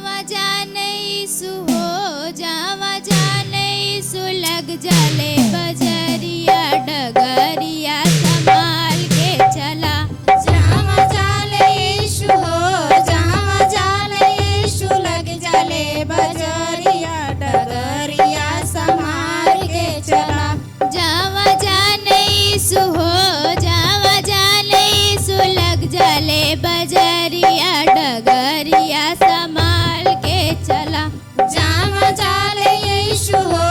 जावा जाने यीशु हो, जावा जाने यीशु लग जाले बजरिया डगरिया संभाल के चला। जावा जाले यीशु हो, जावा जाले यीशु लग जाले बजरिया डगरिया संभाल के चला। जावा जाने यीशु हो, जावा जाने यीशु लग जाले बजरिया डगरिया संभाल के चला। जावा जाले यीशु हो,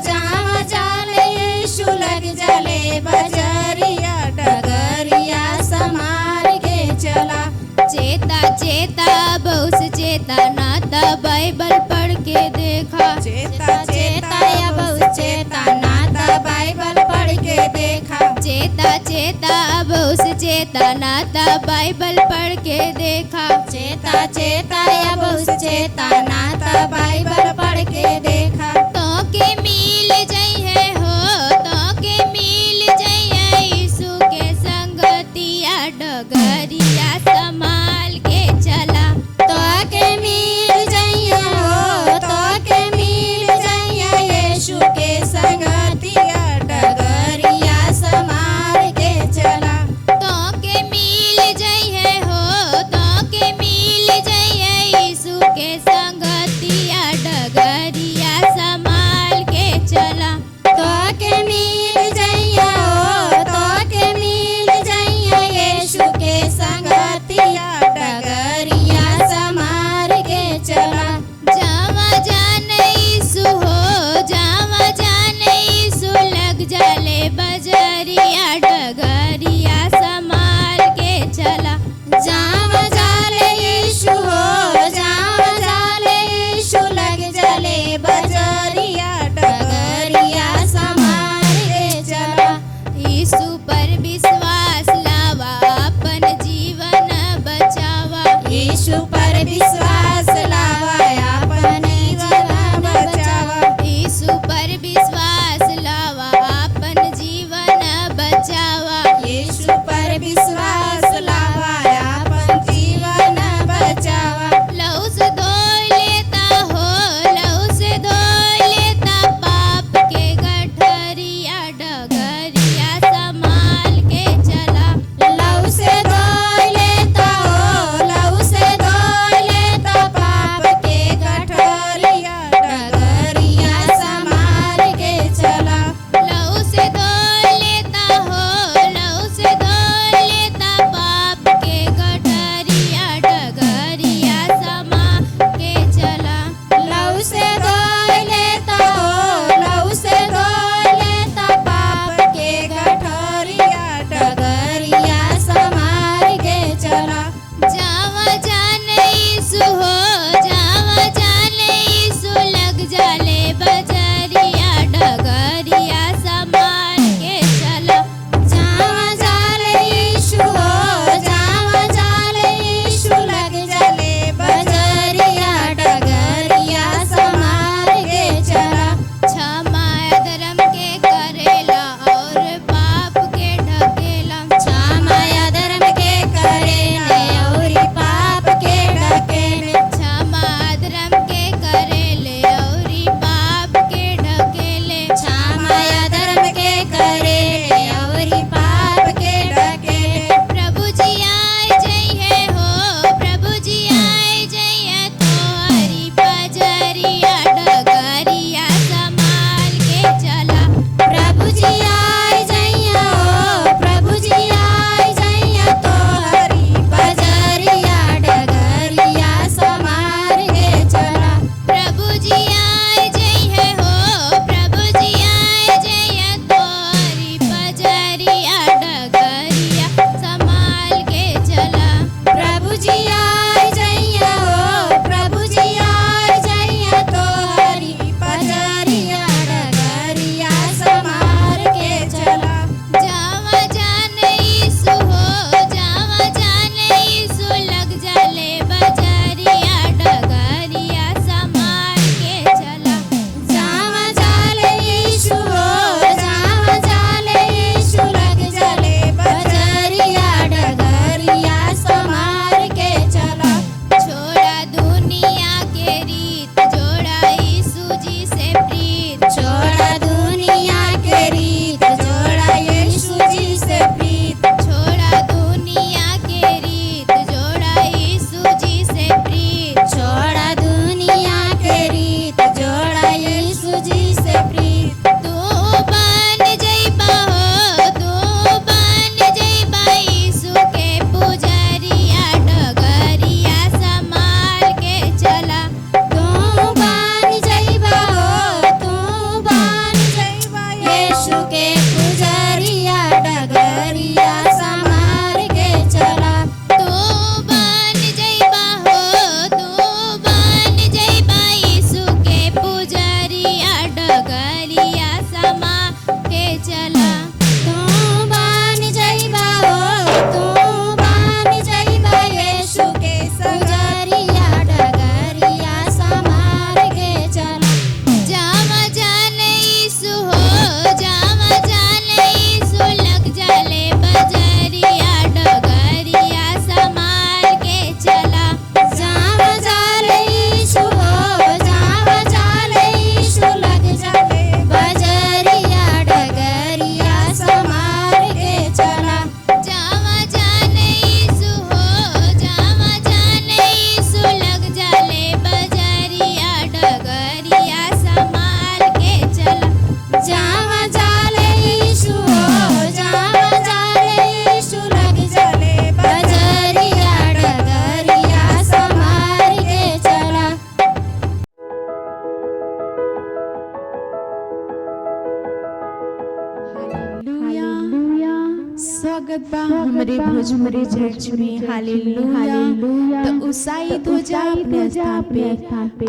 जावा जाले यीशु लग जाले बजरिया डगरिया संभाल के चला। चेता चेता बहुत चेता नाता बाइबल पढ़ के देखा। चेता चेता या बहुत चेता नाता बाइबल पढ़ के देखा। चेता चेता बहुत चेता नाता बाइबल पढ़ के देखा। चेता चेता या बहुत चेता नाता बाइबल पढ़ के देखा। तो के मिल जाइए हो, तो के मिल जाइए यीशु के संगतिया डगरिया संभाल के चला। तो के मिल जाइए हो, तो के मिल जाइए यीशु के संगतिया डगरिया संभाल के चला। तो के मिल जाइए हो, तो के मिल जाइए यीशु के संग हमरे भोजपुरी चर्च में हालेलुया। तो उत्साहित हो जा अपने स्थान पे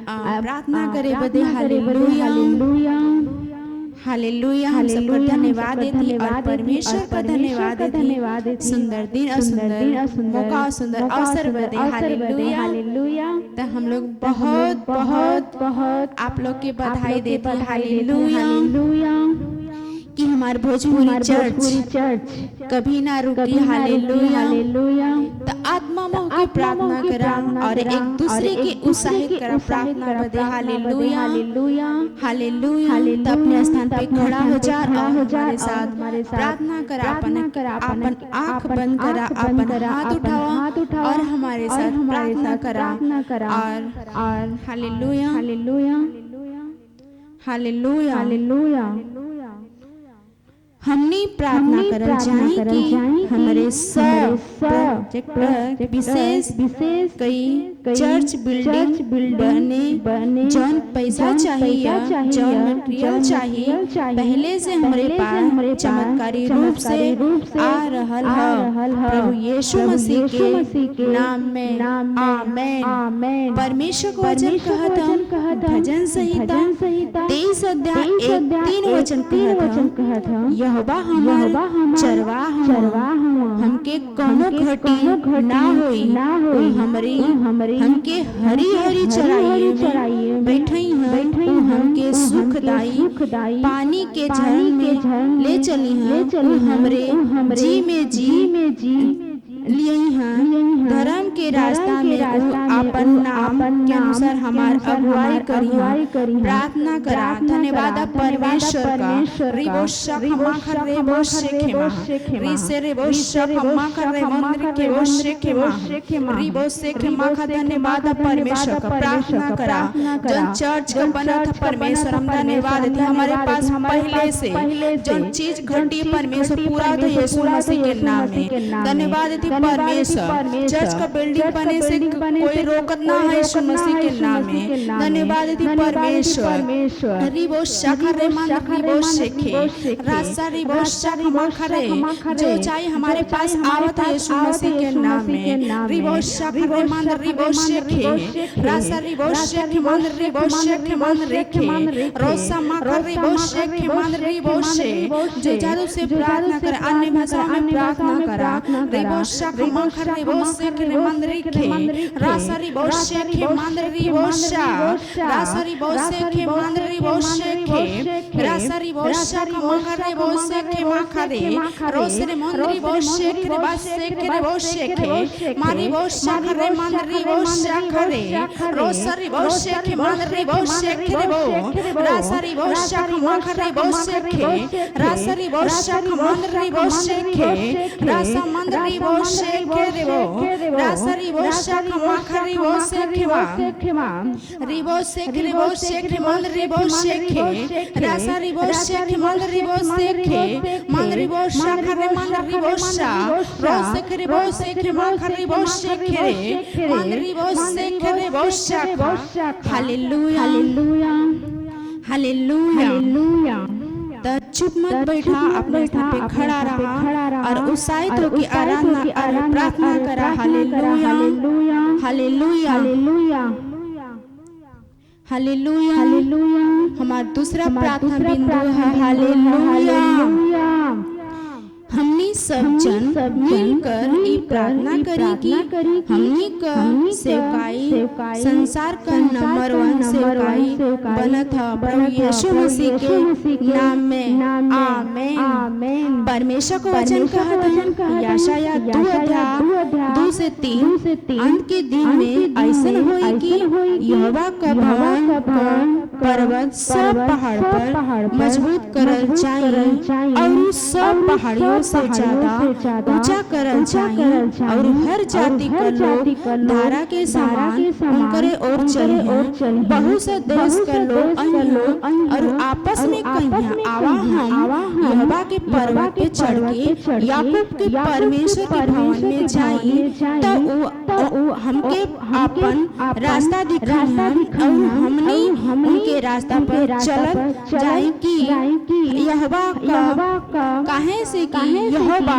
प्रार्थना करे बदे हालेलुया हालेलुया। हम सबको धन्यवाद देती और परमेश्वर का धन्यवाद देती सुंदर दिन और सुंदर मौका और सुंदर अवसर बदे हालेलुया। तो हम लोग बहुत बहुत बहुत आप लोग के बधाई देते हालेलुया कि हमारे भोजपुरी चर्च कभी ना रुकी हालेलुया। तो आत्मा मोह की प्रार्थना करा और एक दूसरे के उत्साहित करा प्रार्थना बदे हालेलुया हालेलुया। तो अपने स्थान पे खड़ा हो जा और हमारे साथ प्रार्थना करा अपन आंख बंद करा अपन हाथ उठाओ और हमारे साथ प्रार्थना करा और हालेलुया हालेलुया हालेलुया। हमने प्रार्थना करल जाए कि हमारे सब प्रोजेक्ट विशेष कई चर्च बिल्डिंग बने जौन पैसा चाहिए जौन मटेरियल चाहिए पहले से हमारे पास चमत्कारी रूप से आ रहल है प्रभु यीशु मसीह के नाम में आमीन। परमेश्वर का वचन कहत हम भजन संहिता 23 अध्याय 1-3 वचन कहत हम यहोवा हमार चरवाहा हमके कोनो घटी ना होई हमके हरी हरी चराइए बैठई हमके सुखदाई पानी के झरन में ले चली हमरे जी में जी लिए धर्म के रास्ता में अपन नाम के अनुसार हमार अगुवाई करी प्रार्थना करा। धन्यवाद परमेश्वर का रिबोशा खमा कर रेबोशे खेमा रिसे रेबोशा खमा कर रे मंदिर के बोशे खेमा रिबोशे खेमा का धन्यवाद परमेश्वर का प्रार्थना करा। जन चर्च का बना था परमेश्वर हम धन्यवाद देते हमारे पास पहले से जो चीज घटी परमेश्वर पूरा तो यीशु मसीह के नाम में धन्यवाद परमेश्वर। चर्च का बिल्डिंग बने से कोई रोकत ना है यीशु मसीह के नाम में धन्यवाद परमेश्वर। रिबो शखरे मन रिबो शेखे रासा रिबो शख मखरे जो चाहिए हमारे पास आवत है यीशु मसीह के नाम में रिबो शखरे मन रिबो शेखे रासा रिबो शेखे मन रिबो शेखे मन रेखे रोसा मखरे रिबो शेखे मन रिबो शे जो जादू से प्रार्थना करे अन्य भाषा में प्रार्थना करा रिबो खमा खरे बोसे के मंदिर के रासरी बोसे के मंदिर बोशा रासरी बोसे के मंदिर बोसे के रासरी बोशा खमा खरे बोसे के माखरे रोसरे मंदिर बोसे के बासे के बोसे के मारी बोशा खरे मंदिर बोशा खरे रोसरी बोसे के मंदिर बोसे के बो रासरी बोशा खमा खरे बोसे के रासरी बोशा खमा मंदिर बोसे के रासा मंदिर बोसे के देवो रासरी बोशा खमा खरी बोसे खेमा रिबो से रिबो से मन रिबो से खे रासरी बोसे के मन रिबो से खे मन रिबो शा खरे मन रिबो शा रोसे के रिबो से खेमा खरी बोसे खे मन रिबो से के बोशा हालेलुया हालेलुया हालेलुया। तो चुप मत बैठा अपने स्थान पे खड़ा रहा और उत्साहित होकर आराधना और प्रार्थना करा हालेलुया हालेलुया हालेलुया हालेलुया। हमारा दूसरा प्रार्थना बिंदु है हालेलुया। हमने सब जन मिलकर ये प्रार्थना करी कि हमने का सेवकाई संसार का नंबर 1 सेवकाई बना था प्रभु यीशु मसीह के नाम में आमीन। परमेश्वर का वचन कहता है यशायाह 2 अध्याय 2 से 3 अंत के दिन में ऐसा होई कि यहोवा का भवन पर्वत सब पहाड़ पर मजबूत करल चाहिए और सब पहाड़ियों से ज्यादा ऊंचा करल चाहिए और हर जाति का लोग धारा के समान उनकरे ओर चले। बहुत से देश का लोग और आपस में कहिया आवा हम यहोवा के पर्वत पे चढ़ के याकूब के परमेश्वर के भवन में जाई तो हमके अपन रास्ता दिखाई और हमने उनके रास्ता पर चलत जाए कि यहोवा का काहे से कि यहोवा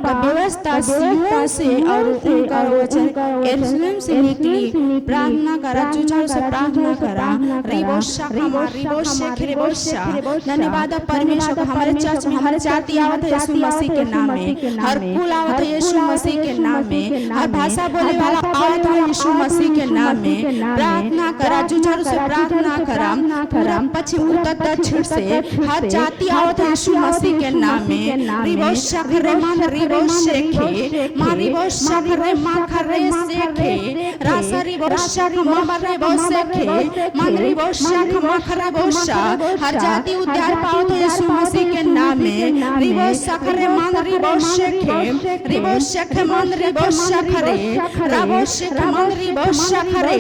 का व्यवस्था सिय्योन से और उनका वचन यरूशलेम से निकली। प्रार्थना करा, जुझारू से प्रार्थना करा। रिबोशा खमा रिबोशे खिरिबोशा। धन्यवाद परमेश्वर को हमारे चर्च में हर जाति आवत है यीशु मसीह के नाम में, हर कुल आवत है यीशु मसीह के नाम में, हर भाषा बोले वाला आवत है यीशु मसीह के नाम में। प्रार्थना करा, जुझारू से प्रार्थना करा। पूरब पश्चिम उत्तर दक्षिण से हर जाति आवत है यीशु मसीह के नाम में। रिबोशा खरे मान रिबोशे खे मा रिबोशा खरे मा खरे से खे रासा रिबोशा खमा बरे बोसे खे मान रिबोशा खमा खरे बोशा। हर जाति उद्धार पावत है यीशु मसीह के नाम में। रिबोशा खरे मान रिबोशे खे रिबोशा खे मान रिबोशा खरे राबोशे खे मान रिबोशा खरे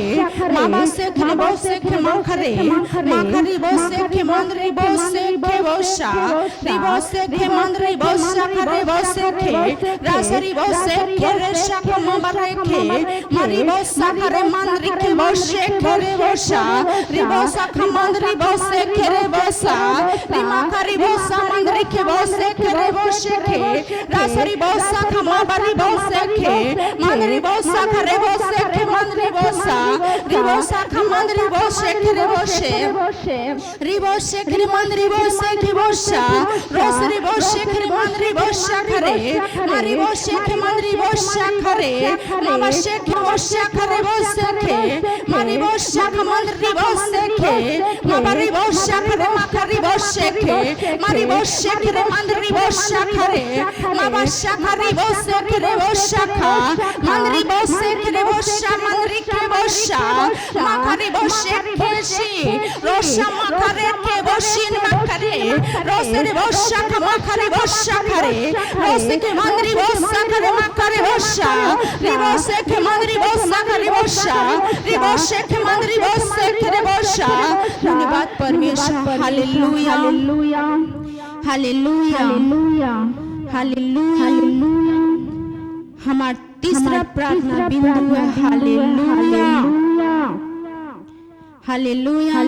मामा से खे बोसे खे मा खरे मा खरी बोसे खे मान रिबोशे खे बोशा। रिबोशे खे मान रिबोशा खरे बोसे खे रासा रिबोशे खे रेशा खमा बरे खे मा रिबोशा खरे मान रिखे बोशे खे रे बोशा। रिबोशा खमान रिबोशे खे रे बोशा। रिमा खरी बोशा मान रिखे बोशे खे रे बोशे खे रासा रिबोशा खमा बरे बोशे खे मान रिबोशा खरे बोशे खे मान रिबोशा। रिबोशा खमान रिबोशे खे रे बोशे रिबोशे खे मान रिबोशे खे बोशा। रोस रिबोशे खे मान रिबोशा खरे मा रिबोशे खे मान रिबोशा खरे मा बशे खे बोशा खरे बोशे खे मा रिबोशा खमान रिबोशे खे मा बरे बोशा खरे मा खरी बोशे खे मा रिबोशे खे मान रिबोशा खरे मा बशा खरी बोशे खे बोशा खा मान रिबोशे खे बोशा मान रिखे बोशा मा खरी बोशे खे शी रोशा मा खरे खे बोशिन मा खरे रोसे रिबोशा खमा खरे बोशा खरे रोसे के मान रिबोशा खरे मा खरे बोशा। रिबोशे खे मान रिबोशा खरे बोशा। रिबोशे खे मान रिबोशे खे बोशा। धन्यवाद परमेश्वर। Hallelujah hallelujah hallelujah. हमारा तीसरा प्रार्थना बिंदु है हालेलुया हालेलुया।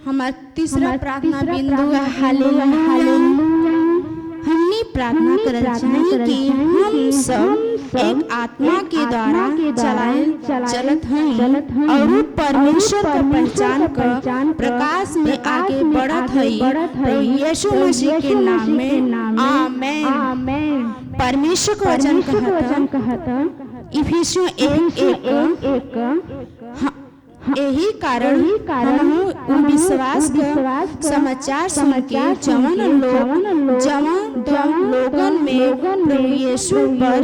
हमारा तीसरा प्रार्थना बिंदु है हालेलुया। हमने प्रार्थना करल जाए कि हम सब एक आत्मा के द्वारा चलत हैं और परमेश्वर का पहचान कर प्रकाश में आगे बढ़त है यीशु मसीह के नाम में आमीन। परमेश्वर का वचन कहता इफिसियों 1:1 यही कारण हम विश्वास का समाचार सुन के जवान लोगन में प्रभु यीशु पर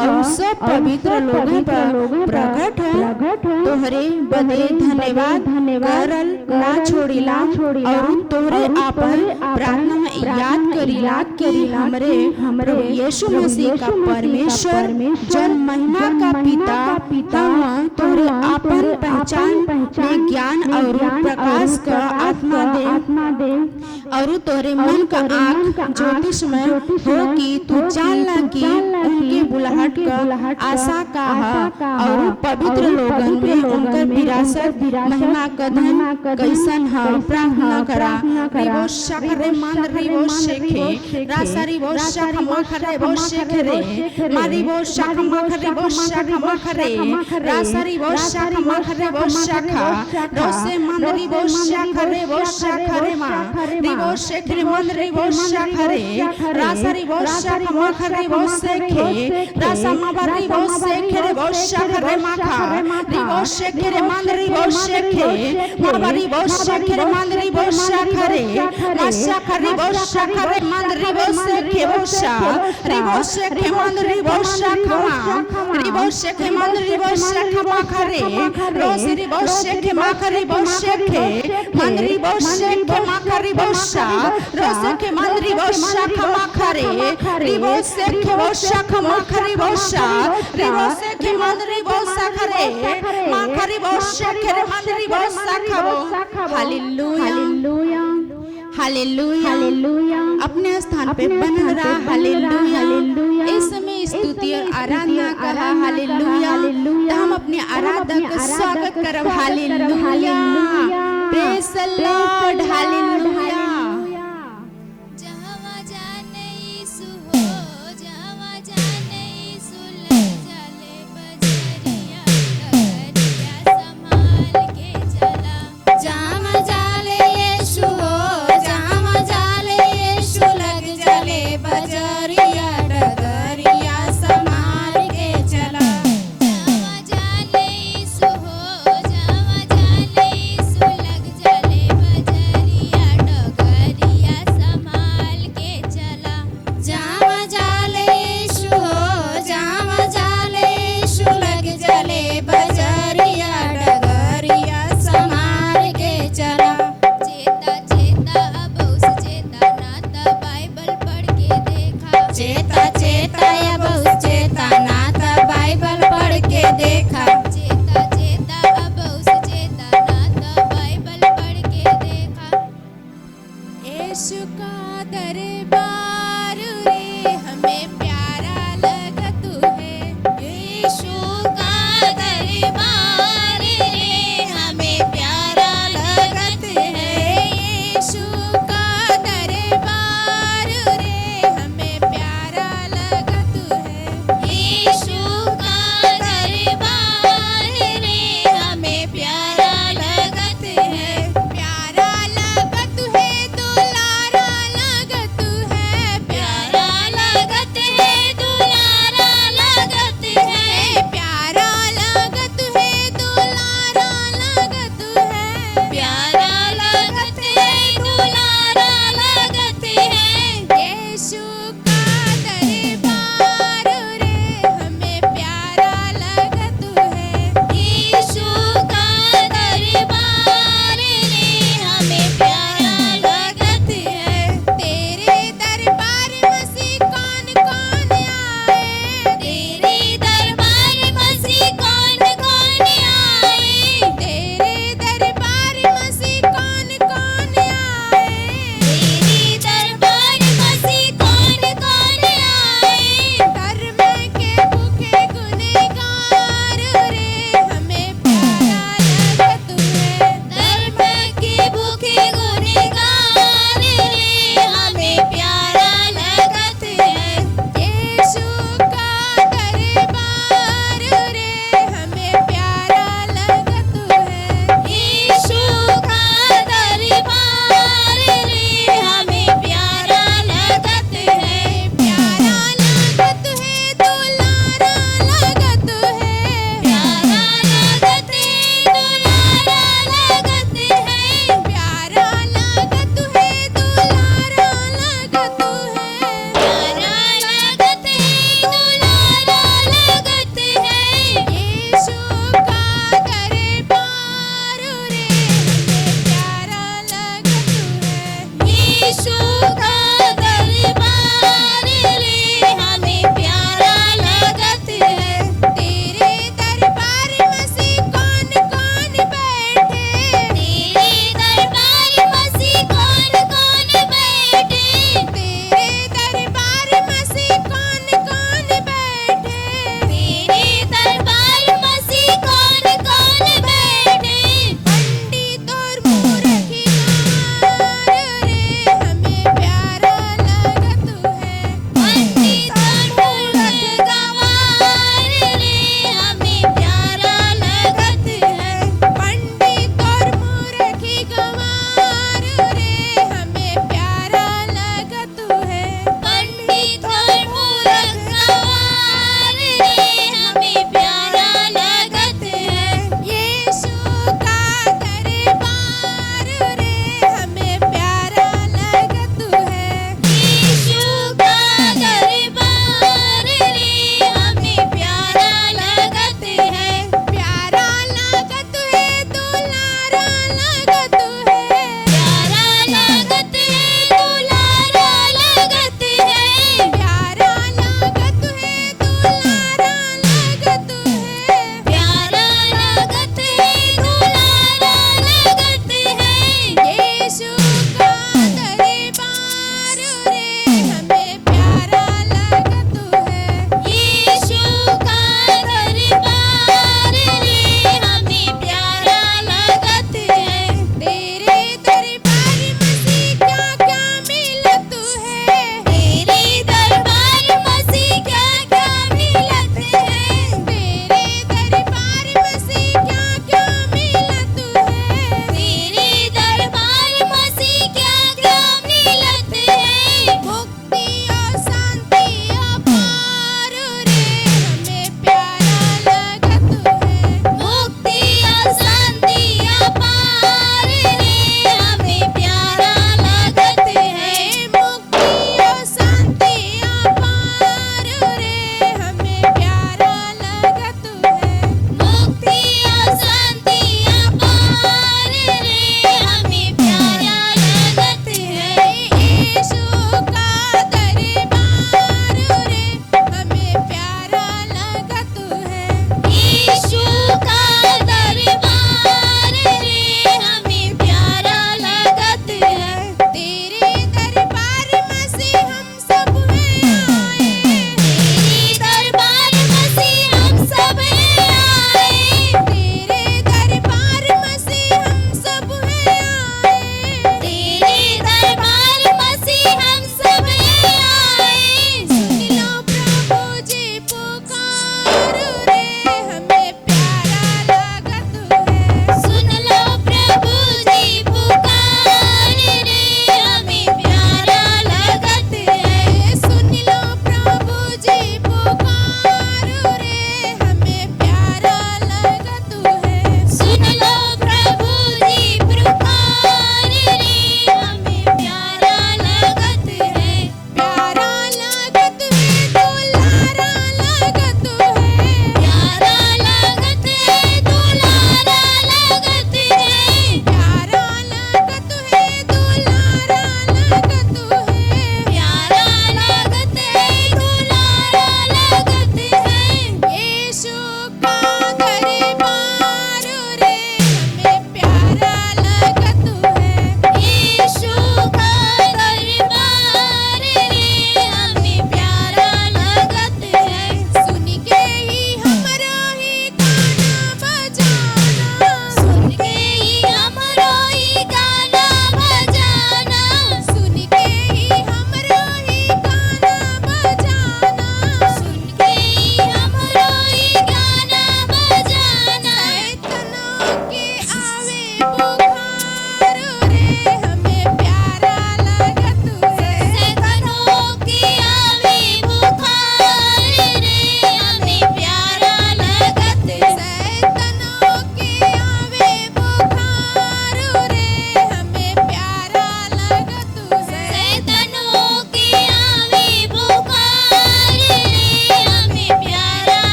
और सब पवित्र लोगों पर प्रकट है तोहरे बदे धन्यवाद करल ना छोड़िला और तोहरे आपन प्रार्थना में याद करिला कि हमरे प्रभु यीशु मसीह का परमेश्वर जन महिमा का पिता तोहरे आपन पहचान में ज्ञान और प्रकाश का आत्मा दे और तोरे मन का आँख ज्योतिषमय हो कि तू जानला कि उनके बुलाहट का आशा का है और पवित्र लोगन में उनकर विरासत महिमा का धन कैसन है। प्रार्थना करा। रिबोशा खरे मान रिबोशे खे रासा रिबोशा खमा खरे बोशे खरे मा रिबोशा खमा खरे बोशा खमा खरे रासा रिबोशा खमा खरे बोशा खा रोसे मान रिबोशा खरे बोशा खरे मा रिबोशे खे मान रिबोशा खरे रासा रिबोशा खमा खरे बोशे खे रासा मा बा रिबोशे खे बोशा खरे मा खा रिबोशे खे मान रिबोशे खे मा बा रिबोशे खे मान रिबोशा खरे रासा खरे बोशा खरे मान रिबोशे खे बोशा रिबोशे खे मान रिबोशा खमा रिबोशे खे मान रिबोशा खमा खरे रोसे रिबोशे खे मा खरे बोशे खे मान रिबोशे खे मा खरे बोशा रोसे खे मान रिबोशा खमा खरे रिबोशे खे बोशा खमा खरे बोशा रिबोशे खे मान रिबोशा खरे मा खरे बोशे खे मान रिबोशा खबो। हालेलुया हालेलुया अपने स्थान पे बनल रहा। हालेलुया इस समय स्तुति और आराधना करा। हालेलुया तो हम अपने आराधक का स्वागत करब। Hallelujah praise the Lord. Hallelujah जहाँ जाने यीशु हो, जहाँ जाने यीशु लग जाले बजरिया, डगरिया संभाल के चला। जहाँ जाले यीशु हो, जहाँ जाले यीशु लग जाले बजरिया, डगरिया संभाल के चला। जहाँ जाने यीशु हो, जहाँ जाने यीशु लग जाले बजरिया, डगरिया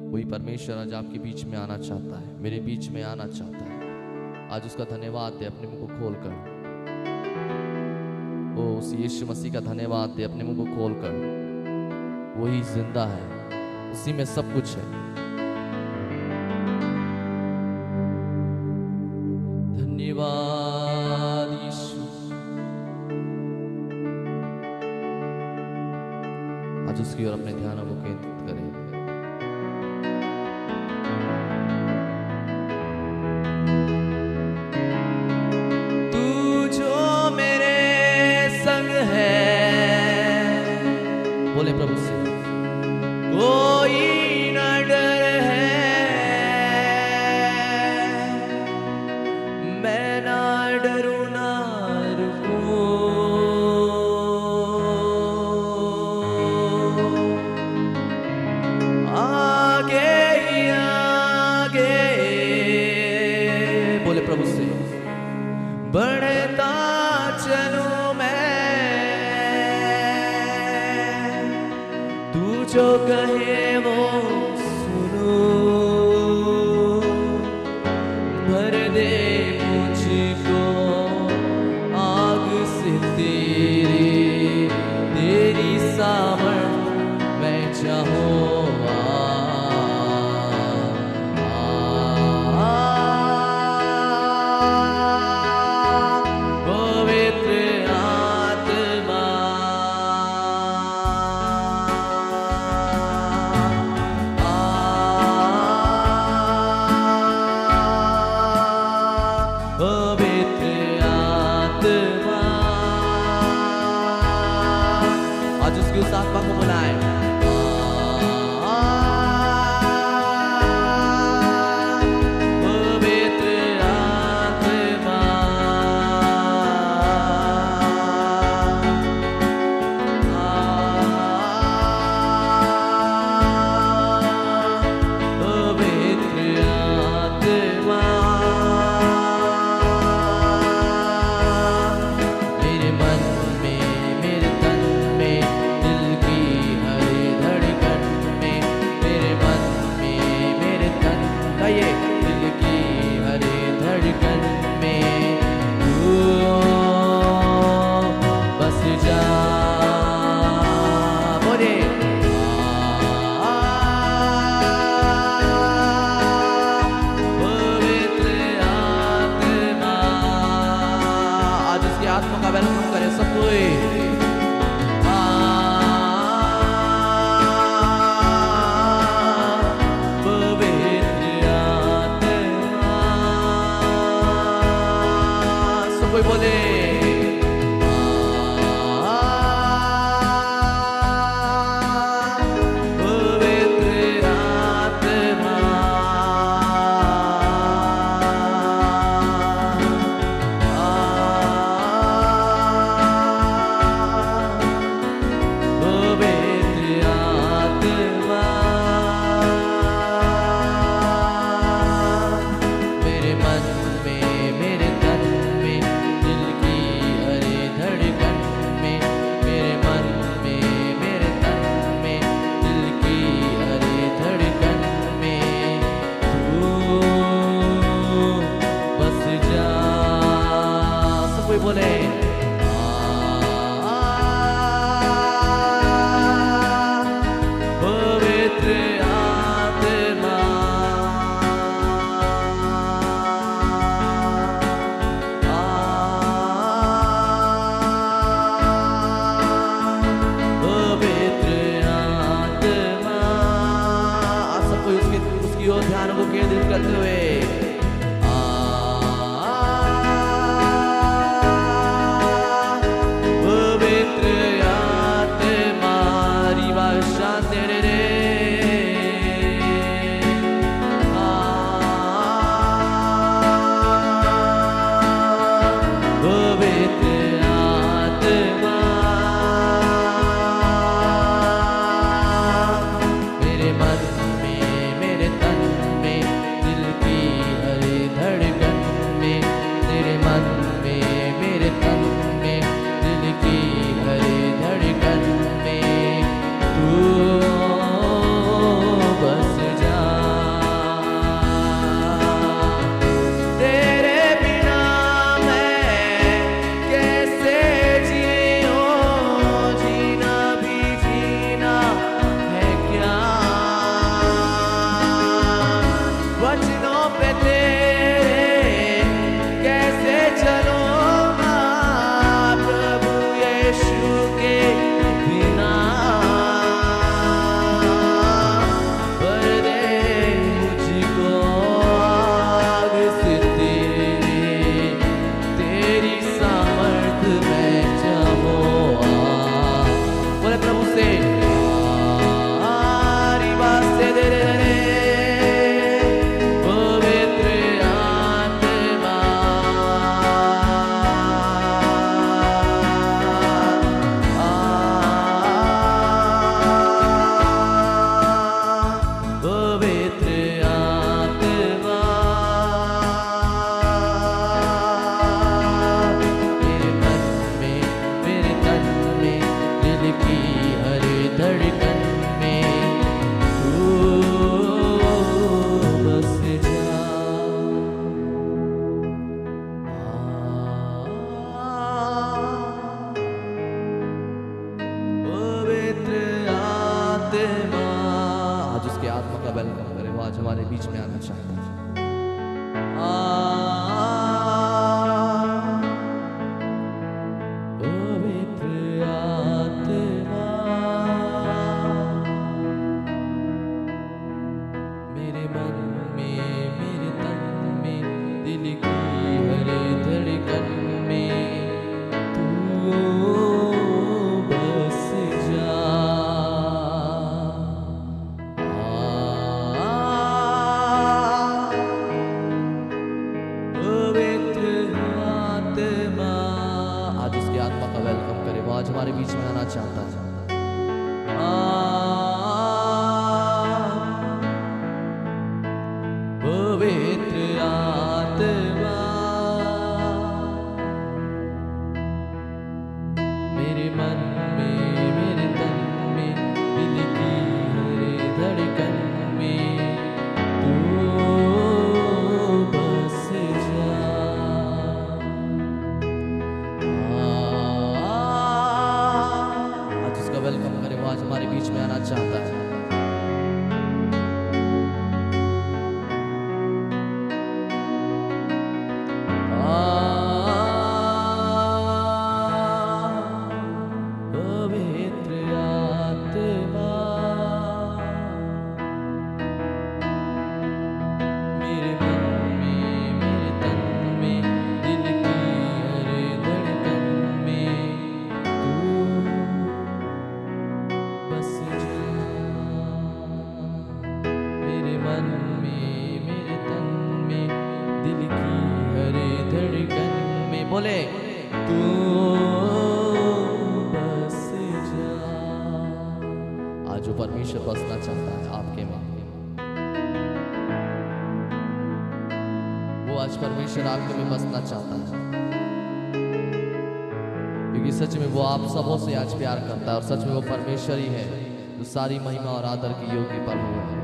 वही परमेश्वर आज आपके बीच में आना चाहता है, मेरे बीच में आना चाहता है। आज उसका धन्यवाद दे अपने मुंह को खोलकर। ओ उस यीशु मसीह का धन्यवाद दे अपने मुंह को खोलकर। वही जिंदा है, उसी में सब कुछ है। धन्यवाद यीशु। आज उसकी ओर अपने ध्यानों को केंद्रित करें। तू जो मेरे संग है, बोले प्रभु से, कोई न डर है, मैं ना डरूं ना रुकूं। आगे ही आगे, बोले प्रभु से, बढ़ता चलूं मैं। तू जो कहे वो सुनूं, भर दे मुझको आग से तेरी सामर्थ मैं चाहूं। आज उसकी उस आत्मा को बुलाए। पवित्र आत्मा, पवित्र आत्मा, मेरे मन में, मेरे तन में, दिल की हर हमारे बीच में आना चाहता है। पवित्र आत्मा मेरे मन में, मेरे तन में, दिल की हर धड़कन में तू बस जा। पवित्र आत्मा, आज उसकी आत्मा का वेलकम करें, वो आज हमारे बीच में आना चाहता है। पवित्र आत्मा मेरे मन में, मेरे तन में, दिल की हर धड़कन में तू बस जा। आज उसका वेलकम करें, वो आज हमारे बीच में आना चाहता है। पवित्र आत्मा मेरे मन में, मेरे तन में, दिल की हर धड़कन में तू बस जा। मेरे मन में, मेरे तन में, दिल की हर धड़कन में बोले तू बस जा। आज जो परमेश्वर बसना चाहता है आपके में, वो आज परमेश्वर आपके में बसना चाहता है, क्योंकि सच में वो आप सबों से आज प्यार करता है और सच में वो परमेश्वर ही है जो सारी महिमा और आदर की योग्य प्रभु है।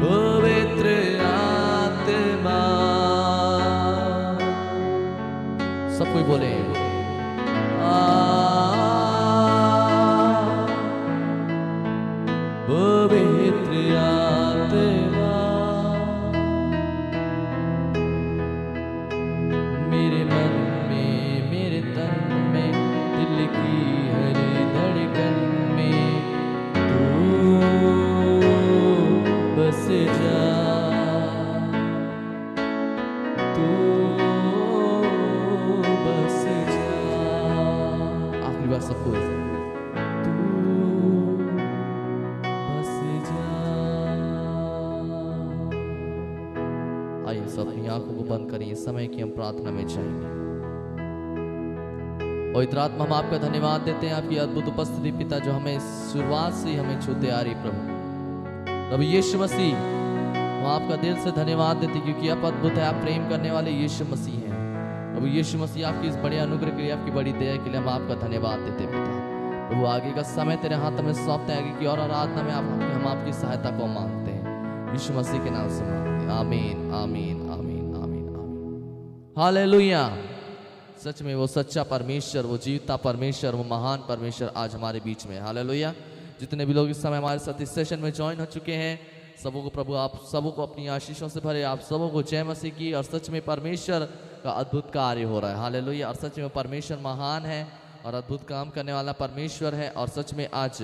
पवित्र आत्मा, सब कोई बोले पवित्र आत्मा मेरे मन में, मेरे तन में, दिल की हर धड़कन में तू बस जा। तू बस जा। आखिरी बार सबको तू बस जा। आइए सब अपनी आंखों को बंद करिए, समय की हम प्रार्थना में जाएंगे। पवित्र आत्मा, हम आपका धन्यवाद देते हैं आपकी अद्भुत उपस्थिति पिता, जो हमें शुरुआत से ही हमें छूते आ रही प्रभु। प्रभु यीशु मसीह, हम आपका दिल से धन्यवाद देते हैं क्योंकि आप अद्भुत है, आप प्रेम करने वाले यीशु मसीह हैं। प्रभु यीशु मसीह, आपकी इस बड़े अनुग्रह के लिए, आपकी बड़ी दया के लिए हम आपका धन्यवाद देते हैं पिता। प्रभु आगे का समय तेरे हाथ में सौंपते हैं, आगे की और आराधना में हम आपकी सहायता को मांगते हैं, यीशु मसीह के नाम से मांगते हैं। आमीन, आमीन, आमीन, आमीन, आमीन। हालेलुया। सच में वो सच्चा परमेश्वर, वो जीवता परमेश्वर, वो महान परमेश्वर आज हमारे बीच में। हालेलुया। जितने भी लोग इस समय हमारे साथ इस सेशन में ज्वाइन हो चुके हैं, सबों को प्रभु आप सबों को अपनी आशीषों से भरे, आप सबों को जय मसीह की। और सच में परमेश्वर का अद्भुत कार्य हो रहा है। हालेलुया। और सच में परमेश्वर महान है और अद्भुत काम करने वाला परमेश्वर है। और सच में आज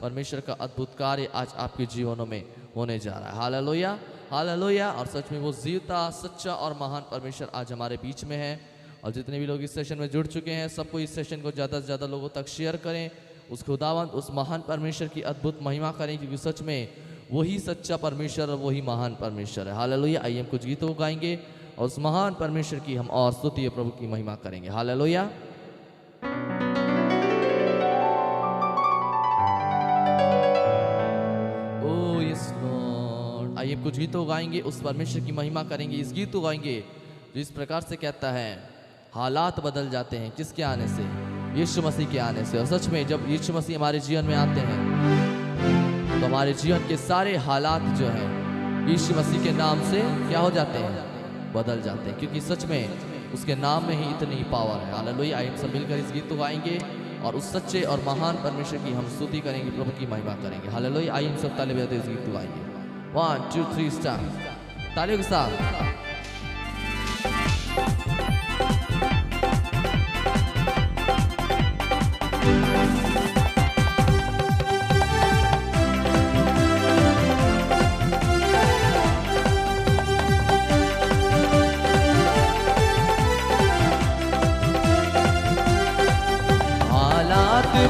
परमेश्वर का अद्भुत कार्य आज आपके जीवनों में होने जा रहा है। Hallelujah, hallelujah. और सच में वो जीवता, सच्चा और महान परमेश्वर आज हमारे बीच में है। और जितने भी लोग इस सेशन में जुड़ चुके हैं, सबको इस सेशन को ज़्यादा से ज़्यादा लोगों तक शेयर करें, उस खुदावंत, उस महान परमेश्वर की अद्भुत महिमा करें, क्योंकि सच में वही सच्चा परमेश्वर और वही महान परमेश्वर है। हालेलुया। आइए हम कुछ गीतों को गाएंगे और उस महान परमेश्वर की हम और स्तुति प्रभु की महिमा करेंगे। हालेलुया। ओ यस लॉर्ड। आइए कुछ गीतों गाएंगे, उस परमेश्वर की महिमा करेंगे। इस गीत को गाएंगे जो इस प्रकार से कहता है, हालात बदल जाते हैं किसके आने से? यीशु मसीह के आने से। और सच में जब यीशु मसीह हमारे जीवन में आते हैं तो हमारे जीवन के सारे हालात जो हैं यीशु मसीह के नाम से क्या हो जाते हैं? बदल जाते हैं, क्योंकि सच में उसके नाम में ही इतनी पावर है। हालेलुया। आइए सब मिलकर इस गीत को गाएंगे और उस सच्चे और महान परमेश्वर की हम स्तुति करेंगे, प्रभु की महिमा करेंगे। हालेलुया। आइए हम सब ताली बजाते इस गीत को गाएंगे। 1 2 3 स्टार्ट। तालियों के साथ।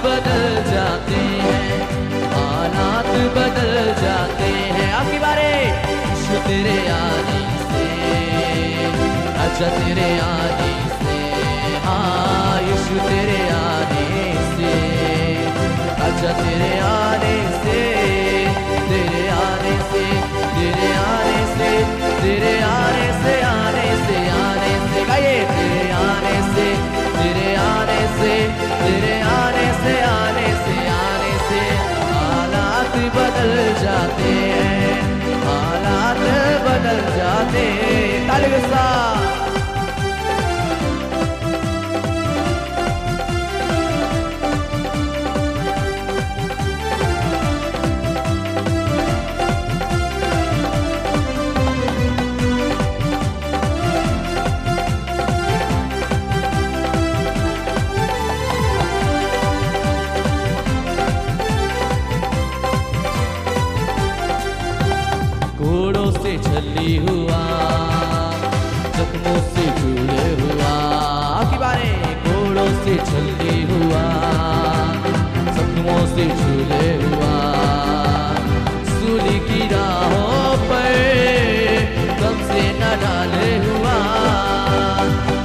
बदल जाते हैं, हालात बदल जाते हैं। आपकी बारे यीशु तेरे आने से, अच्छा तेरे आने से, हाँ यीशु तेरे आने से, अच्छा तेरे आने से, तेरे आने से, तेरे आने से, तेरे आने से, आने से, आने से, गाइए तेरे आने से, तेरे आने से, तेरे आने से, आने से, आने से हालात बदल जाते हैं, हालात बदल जाते हैं। ताली के साथ। घोड़ों से छली हुआ, जख्मों से झूले हुआ, की बारे घोड़ों से छली हुआ, जख्मों से झूले हुआ, सूली की राहों पर गम से न डाले हुआ,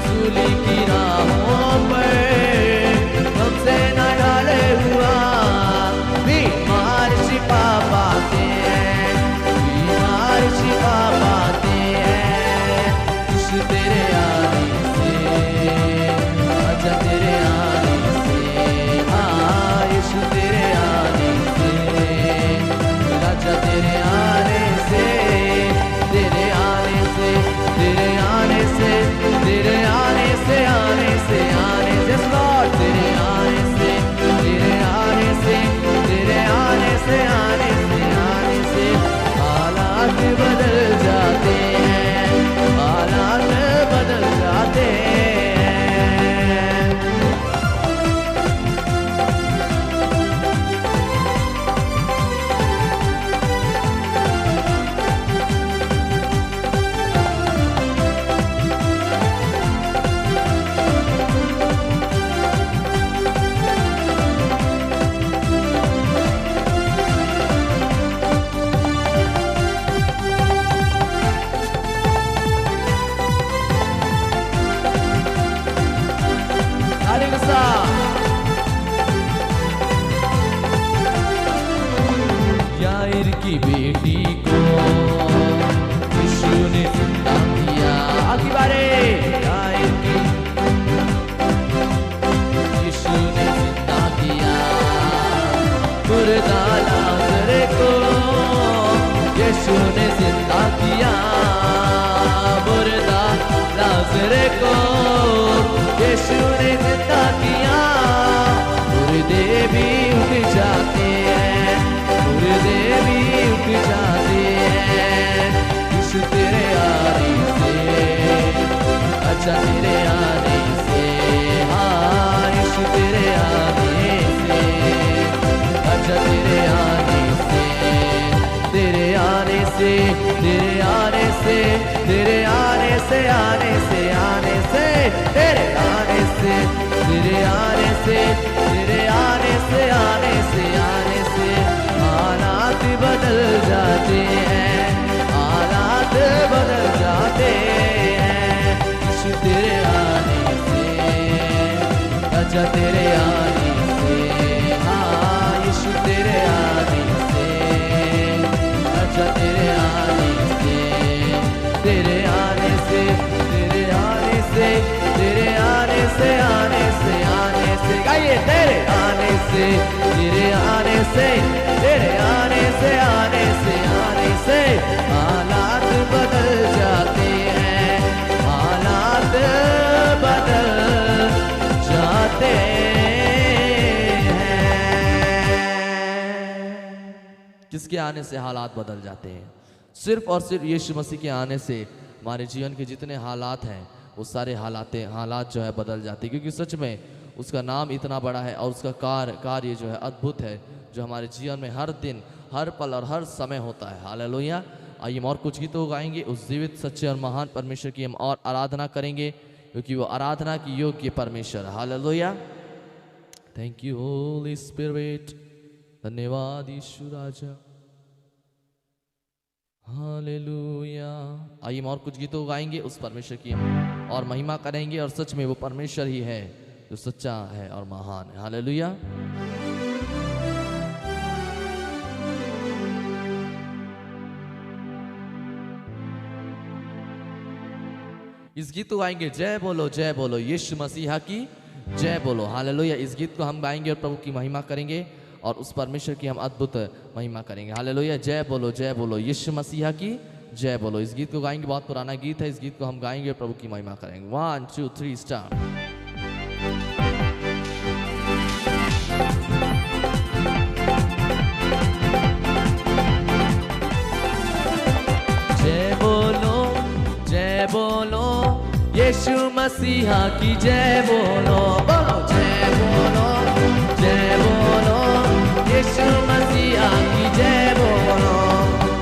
सूली की राहों पर गम से न डाले हुआ, बीमार शिफा पाते हैं, बीमार शिफा पाते हैं, यीशु तेरे आने से, अच्छा तेरे आने से, हाँ यीशु तेरे आने से, अच्छा तेरे आने से, तेरे आने से, तेरे आने से, तेरे आने से, आने से, आने से, लॉर्ड तेरे आने से, तेरे आने से, तेरे आने से, आने से, आने से हालात बदल जाते हैं, हालात बदल जाते हैं। याईर की बेटी को यीशु ने जिंदा किया, आगे बारे याईर की यीशु ने जिंदा किया, मुर्दा लाजर को यीशु ने जिंदा किया, मुर्दा लाजर को यीशु ने जिंदा किया, मुर्दे भी उठ जाते हैं, मुर्दे भी उठ जाते हैं, यीशु तेरे आने से, अच्छा तेरे आने से, हाँ यीशु तेरे आने से, अच्छा तेरे आने से, तेरे आने से, तेरे आने से, तेरे आने से, आने से, आने से, तेरे आने से, तेरे आने से, तेरे आने से, आने से, आने से हालात बदल जाते हैं, हालात बदल जाते हैं, यीशु तेरे आने से, अच्छा तेरे आने से, हाँ यीशु तेरे आने से, अच्छा तेरे आने से, तेरे आने से, तेरे आने से, तेरे आने से, आने से, आने से, गाइए तेरे आने से, तेरे आने से, तेरे आने से, आने से, आने से हालात बदल जाते हैं, हालात बदल जाते हैं। जिसके आने से हालात बदल जाते हैं। सिर्फ और सिर्फ यीशु मसीह के आने से हमारे जीवन के जितने हालात हैं वो सारे हालात जो है बदल जाते हैं, क्योंकि सच में उसका नाम इतना बड़ा है और उसका कार्य जो है अद्भुत है, जो हमारे जीवन में हर दिन, हर पल और हर समय होता है। हालेलुया। आइए हम और कुछ गीतों गाएंगे, उस जीवित सच्चे और महान परमेश्वर की हम और आराधना करेंगे, क्योंकि वो आराधना की योग्य परमेश्वर। Hallelujah. Thank you Holi spirit. धन्यवाद यीशु राजा। हालेलुया। आइए हम और कुछ गीतों गाएंगे, उस परमेश्वर की हम और महिमा करेंगे, और सच में वो परमेश्वर ही है जो सच्चा है और महान है। हालेलुया। इस गीत को गाएंगे, जय बोलो यीशु मसीहा की जय बोलो। हालेलुया। इस गीत को हम गाएंगे और प्रभु की महिमा करेंगे और उस परमेश्वर की हम अद्भुत महिमा करेंगे। हालेलुया। जय बोलो यीशु मसीहा की जय बोलो। इस गीत को गाएंगे, बहुत पुराना गीत है, इस गीत को हम गाएंगे और प्रभु की महिमा करेंगे। 1 2 3 स्टार्ट। जय बोलो यीशु मसीहा की जय बोलो। बोलो जय बोलो यीशु मसीहा की जय बोलो।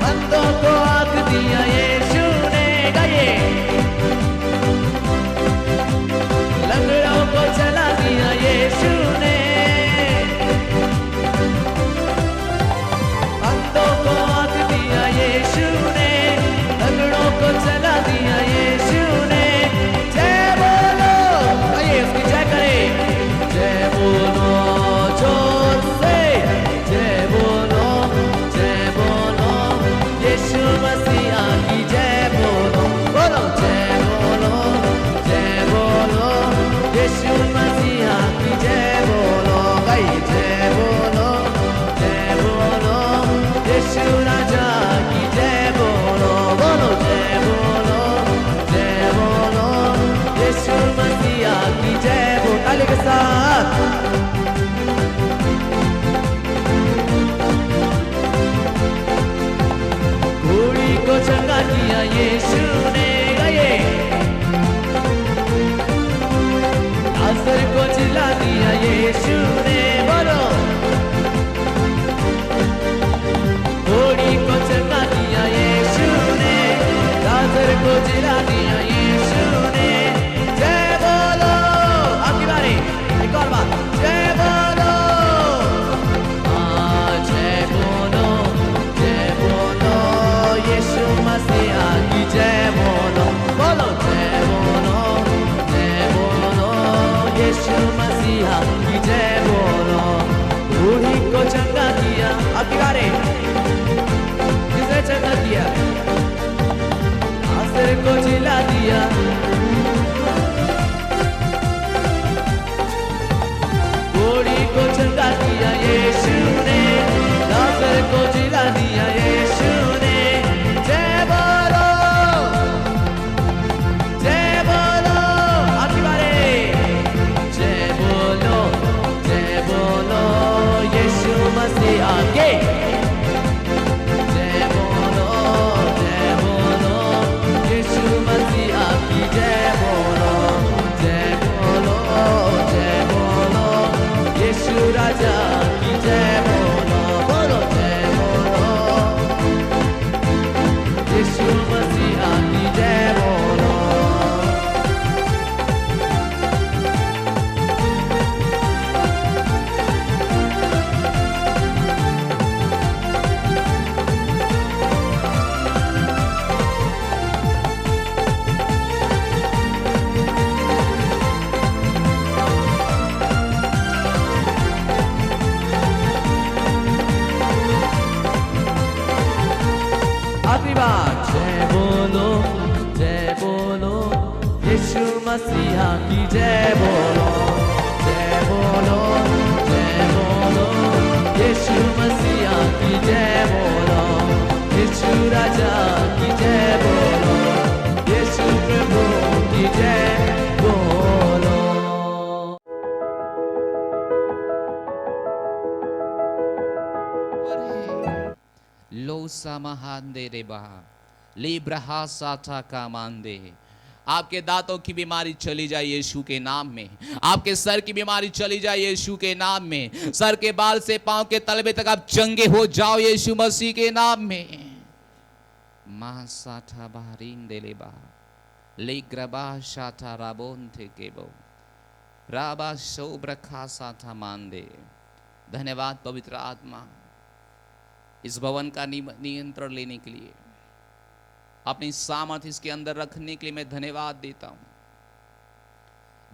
बंदों को आँख दिया यीशु ने, गाइए। लंगड़ों को चला दिया यीशु ने, बंदों को आँख दिया यीशु ने, लंगड़ों को चला दिया यीशु ने। जय बोलो, आइए उसकी जय करें। जय बोलो जोर से, जय बोलो यीशु मसीहा की जय बोलो। बोलो जय बोलो यीशु मसीहा की जय बोलो। भाई जय बोलो यीशु राजा की जय बोलो। बोलो जय बोलो यीशु मसीहा की जय बोलो। ताली के साथ घोड़ी को चंगा किया यीशु ने, गए। लाजर को जिला दिया यीशु ने। बोलो घोड़ी को चंगा किया यीशु ने, लाजर को जिला दिया यीशु ने। जय बोलो, आपकी बारी, एक और बात। जय बोलो, जय बोलो यीशु मसीहा की जय बोलो। बोलो जय बोलो यीशु मसीहा की जय बोलो। बूढ़ी को चंगा किया, आपकी बारी। किसने चंगा किया? लाजर को जिला दिया। बूढ़ी को चंगा किया यीशु ने, लाजर को जिला दिया यीशु ने। जय बोलो आपकी बारी। जय बोलो यीशु मसीहा के जय बोलो यीशु मसीहा की जय बोलो। जय बोलो यीशु राजा की जय बोलो। बोलो जय बोलो यीशु मसीहा की जय बोलो। आखिरी बार। जय बोलो यीशु मसीहा की जय बोलो। जय बोलो यीशु मसीहा की जय बोलो। यीशु राजा की जय बोलो। यीशु प्रभु की जय बोलो। दे बहा लिब्रहा साथा का मांदे। आपके दांतों की बीमारी चली जाए यीशु के नाम में। आपके सर की बीमारी चली जाए यीशु के नाम में। सर के बाल से पांव के तलबे तक आप चंगे हो जाओ यीशु मसीह के नाम में। मा साथा बाहरीन देलेबा लिग्रबा शाथा राबोन थे केबो राबा शोब्रखा साथा मांदे। धन्यवाद पवित्र आत्मा, इस भवन का नियंत्रण लेने के लिए, अपनी सामर्थ इसके अंदर रखने के लिए मैं धन्यवाद देता हूं।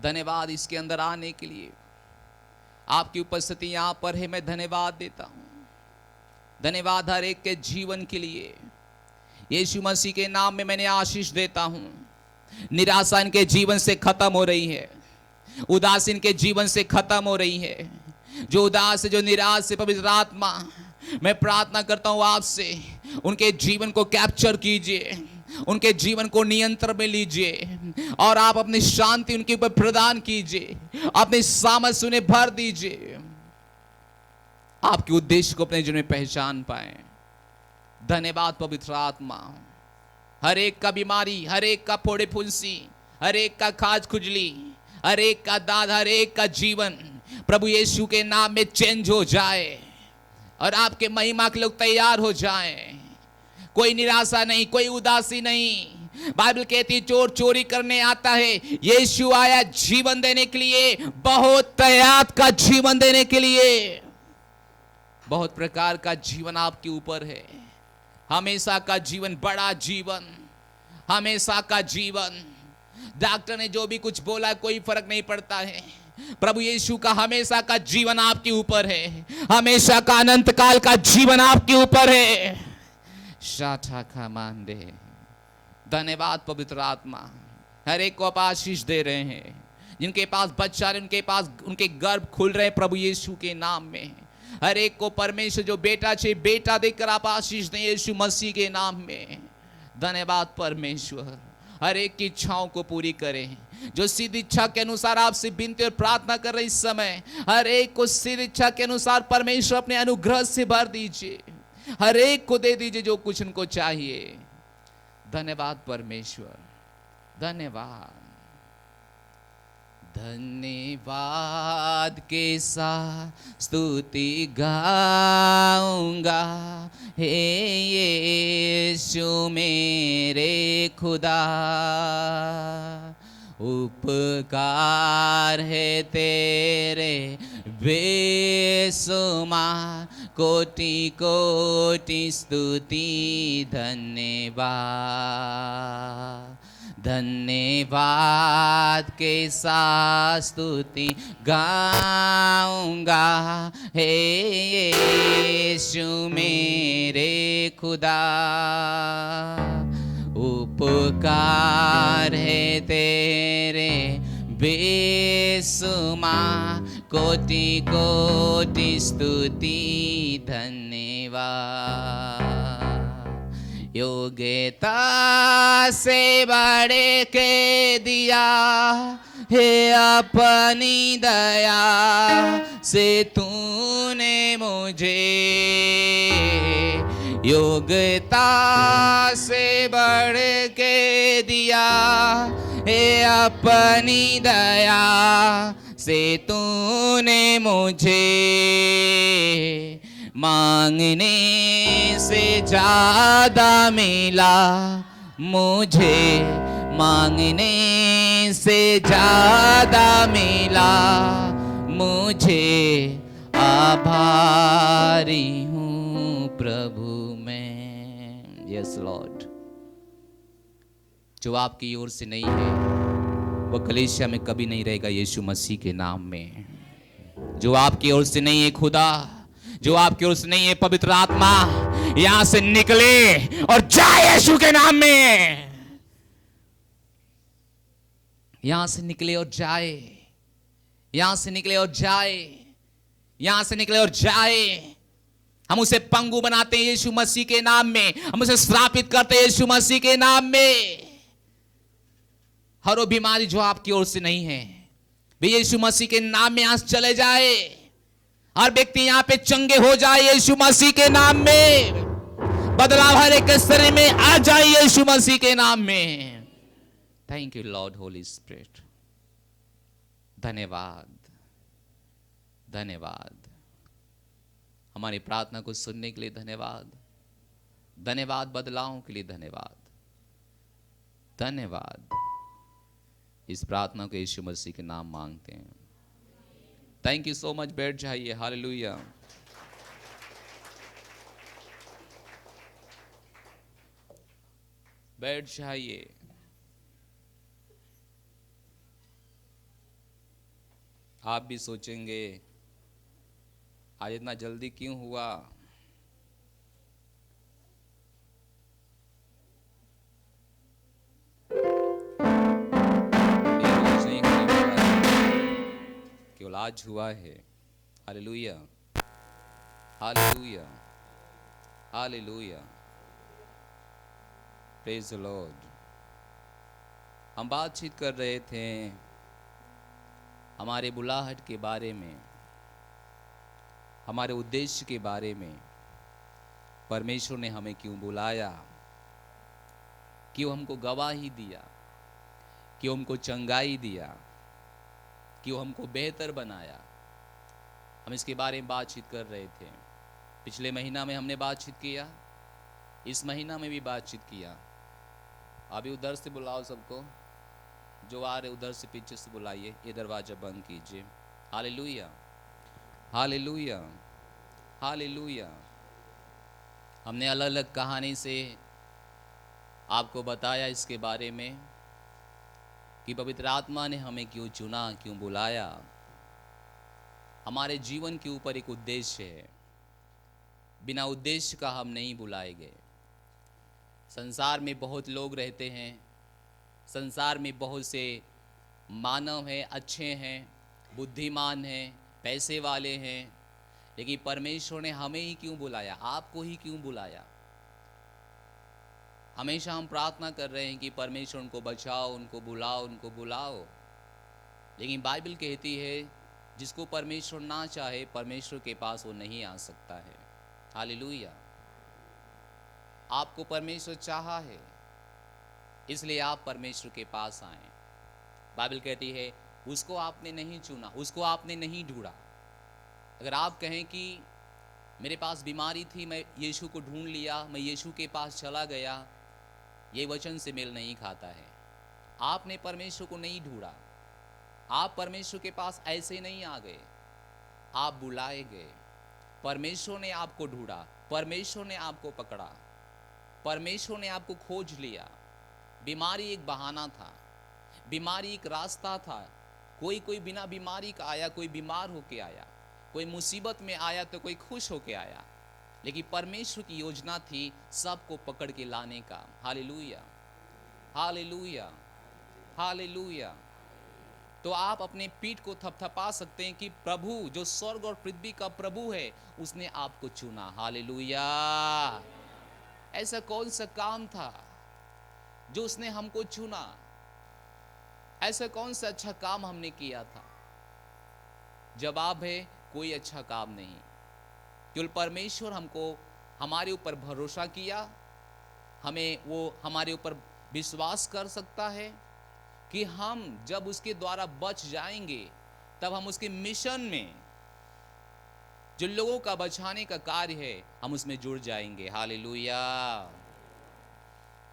धन्यवाद इसके अंदर आने के लिए, आपकी उपस्थिति यहां पर है, मैं धन्यवाद देता हूं। धन्यवाद हर एक के जीवन के लिए, यीशु मसीह के नाम में मैंने आशीष देता हूं। निराशा इनके जीवन से खत्म हो रही है, उदास इनके जीवन से खत्म हो रही है। जो उदास है, जो निराश है, पवित्र आत्मा मैं प्रार्थना करता हूं आपसे, उनके जीवन को कैप्चर कीजिए, उनके जीवन को नियंत्रण में लीजिए और आप अपनी शांति उनके ऊपर प्रदान कीजिए, अपनी सामर्थ उन्हें भर दीजिए, आपके उद्देश्य को अपने जीवन में पहचान पाए। धन्यवाद पवित्र आत्मा। हर एक का बीमारी, हर एक का फोड़े फुंसी, हर एक का खाज खुजली, हर एक का दाद, हर एक का जीवन प्रभु यीशु के नाम में चेंज हो जाए और आपके महिमा के लोग तैयार हो जाएं। कोई निराशा नहीं, कोई उदासी नहीं। बाइबल कहती है चोर चोरी करने आता है, यीशु आया जीवन देने के लिए, बहुत तैयार का जीवन देने के लिए। बहुत प्रकार का जीवन आपके ऊपर है, हमेशा का जीवन, बड़ा जीवन, हमेशा का जीवन। डॉक्टर ने जो भी कुछ बोला कोई फर्क नहीं पड़ता है, प्रभु यीशु का हमेशा का जीवन आपके ऊपर है, हमेशा का अनंत काल का जीवन आपके ऊपर है। शाठा का मान दे। धन्यवाद पवित्र आत्मा, हर एक को आप आशीष दे रहे हैं। जिनके पास बच्चा है, उनके पास उनके गर्भ खुल रहे प्रभु यीशु के नाम में। हर एक को परमेश्वर जो बेटा चाहिए बेटा देकर आप आशीष दें यीशु मसीह के नाम में। धन्यवाद परमेश्वर, हर एक की इच्छाओं को पूरी करें। जो सिद्ध इच्छा के अनुसार आपसे विनती और प्रार्थना कर रहे इस समय, हर एक को सिद्ध इच्छा के अनुसार परमेश्वर अपने अनुग्रह से भर दीजिए, हर एक को दे दीजिए जो कुछ उनको चाहिए। धन्यवाद परमेश्वर, धन्यवाद। धन्यवाद के साथ स्तुति गाऊंगा, हे यीशु मेरे खुदा। उपकार है तेरे बेसुमार, कोटि कोटि स्तुति धन्यवाद। धन्यवाद के साथ स्तुति गाऊंगा, हे यीशु मेरे खुदा। उपकार है तेरे बेसुमार, कोटि कोटि स्तुति धन्यवाद। योग्यता से बढ़े के दिया हे अपनी दया से तूने मुझे। योग्यता से बढ़ के दिया हे अपनी दया से तूने मुझे। मांगने से ज्यादा मिला मुझे, मांगने से ज्यादा मिला मुझे। आभारी हूँ प्रभु मैं। यस लॉर्ड, जो आपकी ओर से नहीं है वो कलीसिया में कभी नहीं रहेगा यीशु मसीह के नाम में। जो आपकी ओर से नहीं है खुदा, जो आपकी ओर से नहीं है पवित्र आत्मा, यहां से निकले और जाए यीशु के नाम में। यहां से निकले और जाए, यहां से निकले और जाए, यहां से निकले और जाए। हम उसे पंगु बनाते हैं यीशु मसीह के नाम में, हम उसे श्रापित करते हैं यीशु मसीह के नाम में। हर वो बीमारी जो आपकी ओर से नहीं है भी यीशु मसीह के नाम में आज चले जाए। हर व्यक्ति यहां पे चंगे हो जाए यीशु मसीह के नाम में। बदलाव हर एक के शरीर में आ जाए यीशु मसीह के नाम में। Thank you Lord Holi spirit. धन्यवाद, धन्यवाद। हमारी प्रार्थना को सुनने के लिए धन्यवाद। धन्यवाद बदलावों के लिए धन्यवाद। धन्यवाद। इस प्रार्थना को यीशु मसीह के नाम मांगते हैं। Thank you so much. बैठ जाइए। हालेलुया। बैठ जाइए। आप भी सोचेंगे आज इतना जल्दी क्यों हुआ। ये रोज नहीं होने वाला है, केवल आज हुआ है। Hallelujah, hallelujah, hallelujah. Praise the Lord. हम बातचीत कर रहे थे हमारे बुलाहट के बारे में, हमारे उद्देश्य के बारे में। परमेश्वर ने हमें क्यों बुलाया, क्यों हमको गवाही दिया, क्यों हमको चंगाई दिया, क्यों हमको बेहतर बनाया। हम इसके बारे में बातचीत कर रहे थे। पिछले महीना में हमने बातचीत किया, इस महीना में भी बातचीत किया। अभी उधर से बुलाओ सबको, जो आ रहे उधर से पीछे से बुलाइए। ये दरवाजा बंद कीजिए। Hallelujah, hallelujah, hallelujah. हमने अलग अलग कहानी से आपको बताया इसके बारे में कि पवित्र आत्मा ने हमें क्यों चुना, क्यों बुलाया। हमारे जीवन के ऊपर एक उद्देश्य है। बिना उद्देश्य का हम नहीं बुलाए गए। संसार में बहुत लोग रहते हैं, संसार में बहुत से मानव हैं, अच्छे हैं, बुद्धिमान हैं, पैसे वाले हैं, लेकिन परमेश्वर ने हमें ही क्यों बुलाया, आपको ही क्यों बुलाया। हमेशा हम प्रार्थना कर रहे हैं कि परमेश्वर उनको बचाओ, उनको बुलाओ, उनको बुलाओ, लेकिन बाइबल कहती है जिसको परमेश्वर ना चाहे परमेश्वर के पास वो नहीं आ सकता है। हालेलुया। आपको परमेश्वर चाहा है, इसलिए आप परमेश्वर के पास आए। बाइबल कहती है उसको आपने नहीं चुना, उसको आपने नहीं ढूंढा। अगर आप कहें कि मेरे पास बीमारी थी, मैं यीशु को ढूंढ लिया, मैं यीशु के पास चला गया, ये वचन से मेल नहीं खाता है। आपने परमेश्वर को नहीं ढूंढा। आप परमेश्वर के पास ऐसे नहीं आ गए, आप बुलाए गए। परमेश्वर ने आपको ढूंढा, परमेश्वर ने आपको पकड़ा, परमेश्वर ने आपको खोज लिया। बीमारी एक बहाना था, बीमारी एक रास्ता था। कोई बिना बीमारी का आया, कोई बीमार होके आया, कोई मुसीबत में आया तो कोई खुश होके आया, लेकिन परमेश्वर की योजना थी सबको पकड़ के लाने का। Hallelujah, hallelujah, hallelujah. तो आप अपने पीठ को थपथपा सकते हैं कि प्रभु जो स्वर्ग और पृथ्वी का प्रभु है उसने आपको चुना। हालेलुया। ऐसा कौन सा काम था जो उसने हमको चुना? ऐसा कौन सा अच्छा काम हमने किया था? जवाब है कोई अच्छा काम नहीं। केवल परमेश्वर हमको हमारे ऊपर भरोसा किया, हमें वो हमारे ऊपर विश्वास कर सकता है कि हम जब उसके द्वारा बच जाएंगे तब हम उसके मिशन में जो लोगों का बचाने का कार्य है हम उसमें जुड़ जाएंगे। हालेलुया।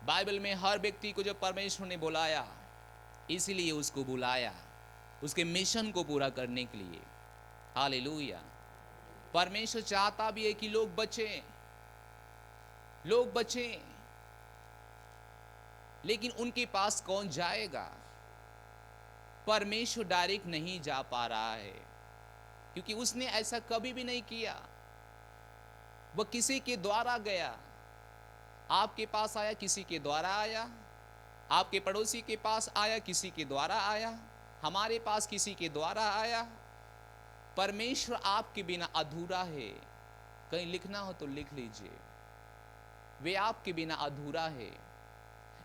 बाइबल में हर व्यक्ति को जब परमेश्वर ने बुलाया, इसीलिए उसको बुलाया उसके मिशन को पूरा करने के लिए। हालेलुया। परमेश्वर चाहता भी है कि लोग बचें, लोग बचें, लेकिन उनके पास कौन जाएगा? परमेश्वर डायरेक्ट नहीं जा पा रहा है क्योंकि उसने ऐसा कभी भी नहीं किया। वह किसी के द्वारा गया। आपके पास आया, किसी के द्वारा आया। आपके पड़ोसी के पास आया, किसी के द्वारा आया। हमारे पास किसी के द्वारा आया। परमेश्वर आपके बिना अधूरा है। कहीं लिखना हो तो लिख लीजिए, वे आपके बिना अधूरा है।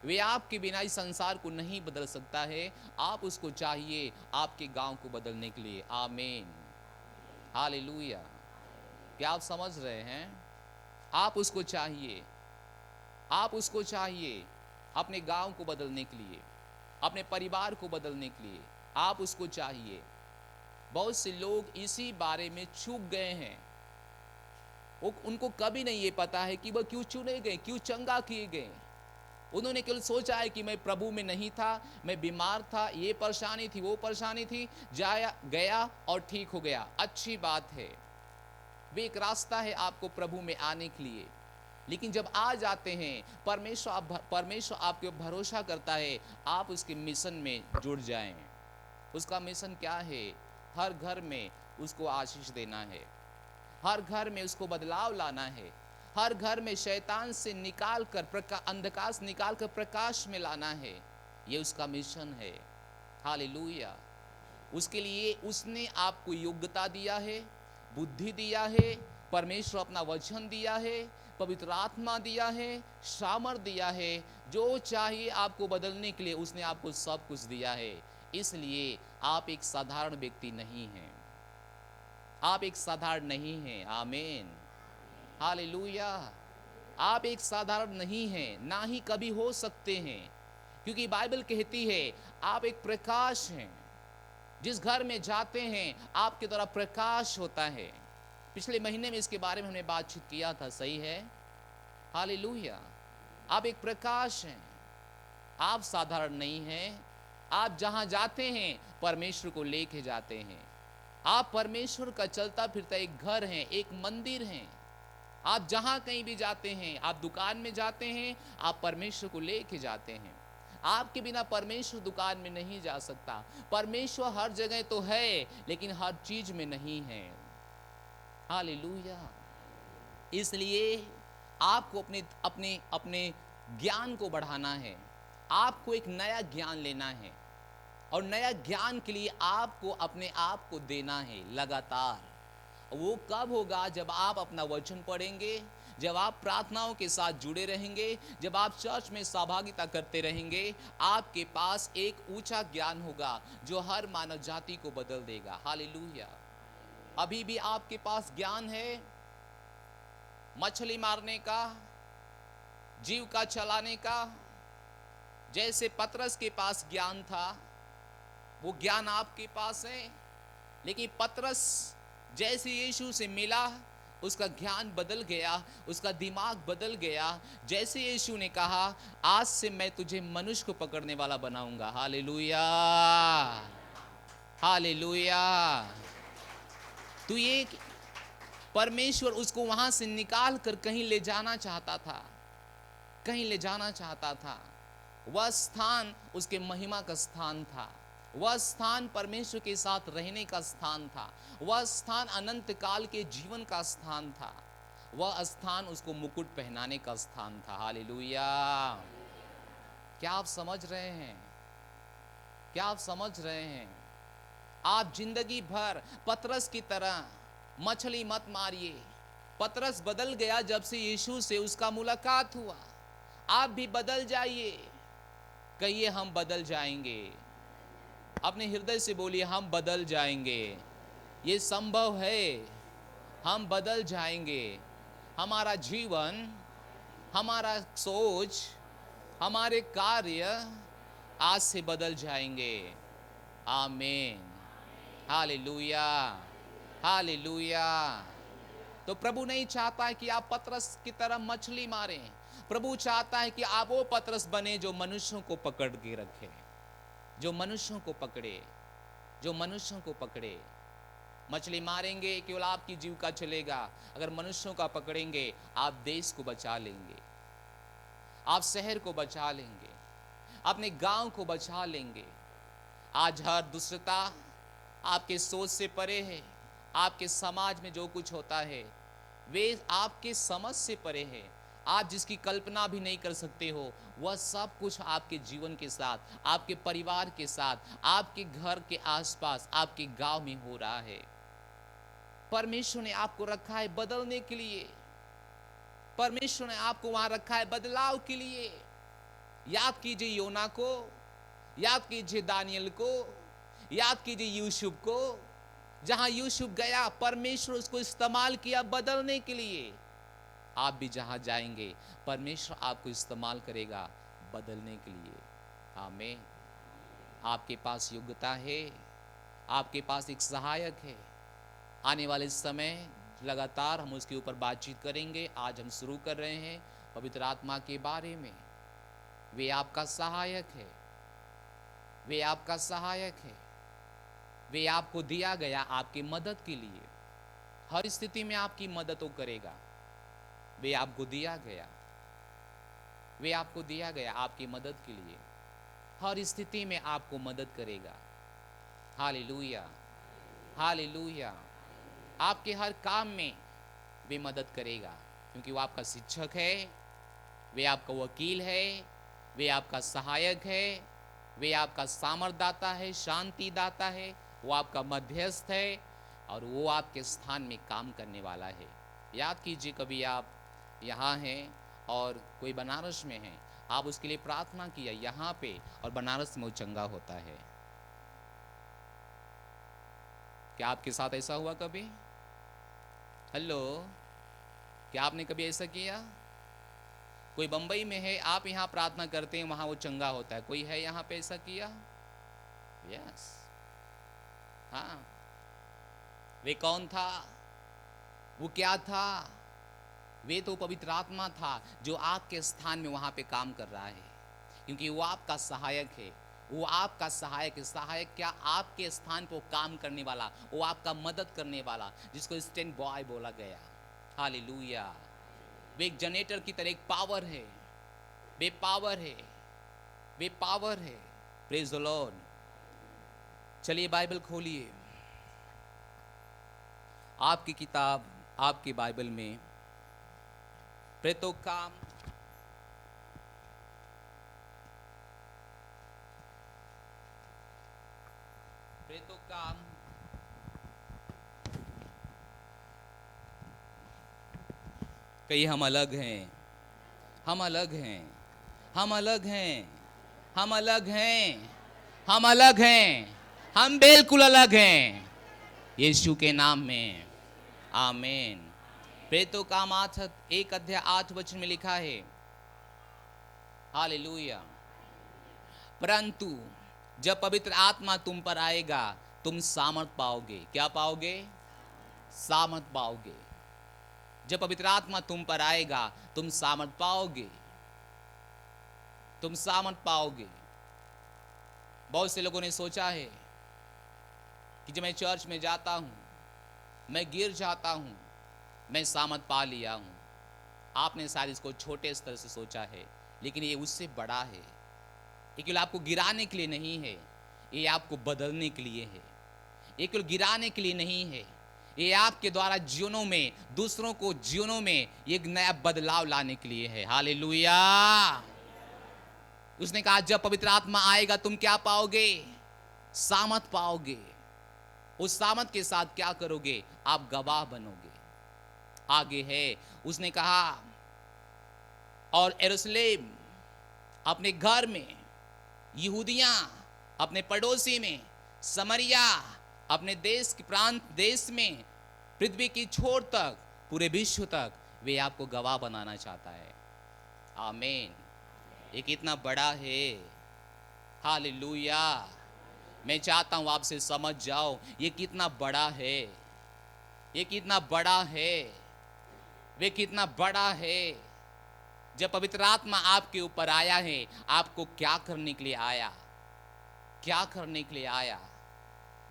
वे आपके बिना इस संसार को नहीं बदल सकता है। आप उसको चाहिए आपके गांव को बदलने के लिए। आमीन, हालेलुया। क्या आप समझ रहे हैं? आप उसको चाहिए। आप उसको चाहिए अपने गांव को बदलने के लिए, अपने परिवार को बदलने के लिए, आप उसको चाहिए। बहुत से लोग इसी बारे में चूक गए हैं। उनको कभी नहीं ये पता है कि वह क्यों चुने गए, क्यों चंगा किए गए। उन्होंने केवल सोचा है कि मैं प्रभु में नहीं था, मैं बीमार था, ये परेशानी थी, वो परेशानी थी, जाया गया और ठीक हो गया। अच्छी बात है, वे एक रास्ता है आपको प्रभु में आने के लिए। लेकिन जब आ जाते हैं, परमेश्वर आपके भरोसा करता है, आप उसके मिशन में जुड़ जाएं। उसका मिशन क्या है? हर घर में उसको आशीष देना है, हर घर में उसको बदलाव लाना है, हर घर में शैतान से निकाल कर अंधकार से निकाल कर प्रकाश में लाना है। ये उसका मिशन है। हालेलुया। उसके लिए उसने आपको योग्यता दिया है, बुद्धि दिया है, परमेश्वर अपना वचन दिया है, पवित्र आत्मा दिया है, सामर्थ दिया है। जो चाहिए आपको बदलने के लिए उसने आपको सब कुछ दिया है। इसलिए आप एक साधारण व्यक्ति नहीं हैं, आप एक साधारण नहीं हैं। आमीन, हालेलुया। आप एक साधारण नहीं हैं, ना ही कभी हो सकते हैं, क्योंकि बाइबल कहती है आप एक प्रकाश हैं। जिस घर में जाते हैं आपके द्वारा प्रकाश होता है। पिछले महीने में इसके बारे में हमने बातचीत किया था, सही है? हालेलुया। आप एक प्रकाश हैं, आप साधारण नहीं हैं। आप जहां जाते हैं परमेश्वर को लेके जाते हैं। आप परमेश्वर का चलता फिरता एक घर हैं, एक मंदिर हैं। आप जहां कहीं भी जाते हैं, आप दुकान में जाते हैं, आप परमेश्वर को लेके जाते हैं। आपके बिना परमेश्वर दुकान में नहीं जा सकता। परमेश्वर हर जगह तो है, लेकिन हर चीज में नहीं है। हालेलुया। इसलिए आपको अपने अपने अपने ज्ञान को बढ़ाना है। आपको एक नया ज्ञान लेना है, और नया ज्ञान के लिए आपको अपने आप को देना है लगातार। वो कब होगा? जब आप अपना वचन पढ़ेंगे, जब आप प्रार्थनाओं के साथ जुड़े रहेंगे, जब आप चर्च में सहभागिता करते रहेंगे। आपके पास एक ऊंचा ज्ञान होगा जो हर मानव जाति को बदल देगा। हालेलुया। अभी भी आपके पास ज्ञान है मछली मारने का, जीव का चलाने का। जैसे पतरस के पास ज्ञान था, वो ज्ञान आपके पास है। लेकिन पतरस जैसे यीशु से मिला, उसका ज्ञान बदल गया, उसका दिमाग बदल गया। जैसे यीशु ने कहा, आज से मैं तुझे मनुष्य को पकड़ने वाला बनाऊंगा। Hallelujah, hallelujah. तो ये परमेश्वर उसको वहां से निकाल कर कहीं ले जाना चाहता था, कहीं ले जाना चाहता था। वह स्थान उसके महिमा का स्थान था। वह स्थान परमेश्वर के साथ रहने का स्थान था। वह स्थान अनंत काल के जीवन का स्थान था। वह स्थान उसको मुकुट पहनाने का स्थान था। हालेलुया। क्या आप समझ रहे हैं? क्या आप समझ रहे हैं? आप जिंदगी भर पतरस की तरह मछली मत मारिए। पतरस बदल गया जब से यीशु से उसका मुलाकात हुआ। आप भी बदल जाइए। कहिए हम बदल जाएंगे। अपने हृदय से बोलिए हम बदल जाएंगे। ये संभव है, हम बदल जाएंगे। हमारा जीवन, हमारा सोच, हमारे कार्य आज से बदल जाएंगे। आमीन, हालेलुया, हालेलुया। तो प्रभु नहीं चाहता है कि आप पतरस की तरह मछली मारें। प्रभु चाहता है कि आप वो पतरस बने जो मनुष्यों को पकड़ के रखे, जो मनुष्यों को पकड़े, जो मनुष्यों को पकड़े। मछली मारेंगे केवल आपकी जीविका चलेगा। अगर मनुष्यों का पकड़ेंगे, आप देश को बचा लेंगे, आप शहर को बचा लेंगे, अपने गांव को बचा लेंगे। आज हर दुष्टता आपके सोच से परे है। आपके समाज में जो कुछ होता है वे आपके समझ से परे है। आप जिसकी कल्पना भी नहीं कर सकते हो, वह सब कुछ आपके जीवन के साथ, आपके परिवार के साथ, आपके घर के आसपास, आपके गांव में हो रहा है। परमेश्वर ने आपको रखा है बदलने के लिए। परमेश्वर ने आपको वहां रखा है बदलाव के लिए। याद कीजिए योना को, याद कीजिए दानियल को, याद कीजिए यूसुफ को। जहां यूसुफ गया, परमेश्वर उसको इस्तेमाल किया बदलने के लिए। आप भी जहां जाएंगे परमेश्वर आपको इस्तेमाल करेगा बदलने के लिए। आमीन। आपके पास योग्यता है, आपके पास एक सहायक है। आने वाले समय लगातार हम उसके ऊपर बातचीत करेंगे। आज हम शुरू कर रहे हैं पवित्र आत्मा के बारे में। वे आपका सहायक है, वे आपका सहायक है। वे आपको दिया गया आपकी मदद के लिए। हर स्थिति में आपकी मदद वो करेगा। वे आपको दिया गया, वे आपको दिया गया आपकी मदद के लिए। हर स्थिति में आपको मदद करेगा। Hallelujah, hallelujah. आपके हर काम में वे मदद करेगा, क्योंकि वो आपका शिक्षक है, वे आपका वकील है, वे आपका सहायक है, वे आपका सामर्थ दाता है, शांति दाता है, वो आपका मध्यस्थ है और वो आपके स्थान में काम करने वाला है। याद कीजिए, कभी आप यहाँ हैं और कोई बनारस में है, आप उसके लिए प्रार्थना किया यहाँ पे और बनारस में वो चंगा होता है। क्या आपके साथ ऐसा हुआ कभी? हेलो, क्या आपने कभी ऐसा किया? कोई बंबई में है, आप यहाँ प्रार्थना करते हैं, वहां वो चंगा होता है। कोई है यहाँ पे ऐसा किया? यस। हाँ, वे कौन था? वो क्या था? वे तो पवित्र आत्मा था जो आपके स्थान में वहां पे काम कर रहा है, क्योंकि वो आपका सहायक है। वो आपका सहायक है। सहायक क्या? आपके स्थान पर काम करने वाला, वो आपका मदद करने वाला, जिसको स्टैंड बॉय बोला गया। हालेलुया। वे एक जनरेटर की तरह एक पावर है, वे पावर है, वे पावर है। Praise the Lord. चलिए बाइबल खोलिए, आपकी किताब, आपकी बाइबल में प्रेतों काम कहीं हम अलग हैं, हम अलग हैं, हम अलग हैं, हम अलग हैं, हम अलग हैं, हम बिल्कुल अलग हैं यीशु के नाम में। आमीन। प्रेतों काम 1:8 में लिखा है। हालेलुया। परंतु जब पवित्र आत्मा तुम पर आएगा तुम सामर्थ पाओगे। क्या पाओगे? सामर्थ पाओगे। जब पवित्र आत्मा तुम पर आएगा तुम सामर्थ पाओगे, तुम सामर्थ पाओगे। बहुत से लोगों ने सोचा है कि जब मैं चर्च में जाता हूं, मैं गिर जाता हूं, मैं सामर्थ पा लिया हूं। आपने शायद इसको छोटे स्तर से सोचा है, लेकिन ये उससे बड़ा है। ये केवल आपको गिराने के लिए नहीं है, ये आपको बदलने के लिए है। ये केवल गिराने के लिए नहीं है, ये आपके द्वारा जीवनों में, दूसरों को जीवनों में एक नया बदलाव लाने के लिए है। हालेलुया। उसने कहा जब पवित्र आत्मा आएगा तुम क्या पाओगे? सामर्थ पाओगे। उस सामर्थ के साथ क्या करोगे? आप गवाह बनोगे। आगे है, उसने कहा और यरूशलेम, अपने घर में, यहूदियां अपने पड़ोसी में, समरिया अपने देश के प्रांत देश में, पृथ्वी की छोर तक, पूरे विश्व तक वे आपको गवाह बनाना चाहता है। आमीन। ये कितना बड़ा है। हालेलुया। मैं चाहता हूं आपसे समझ जाओ ये कितना बड़ा है, ये कितना बड़ा है, वे कितना बड़ा है। जब पवित्र आत्मा आपके ऊपर आया है, आपको क्या करने के लिए आया? क्या करने के लिए आया?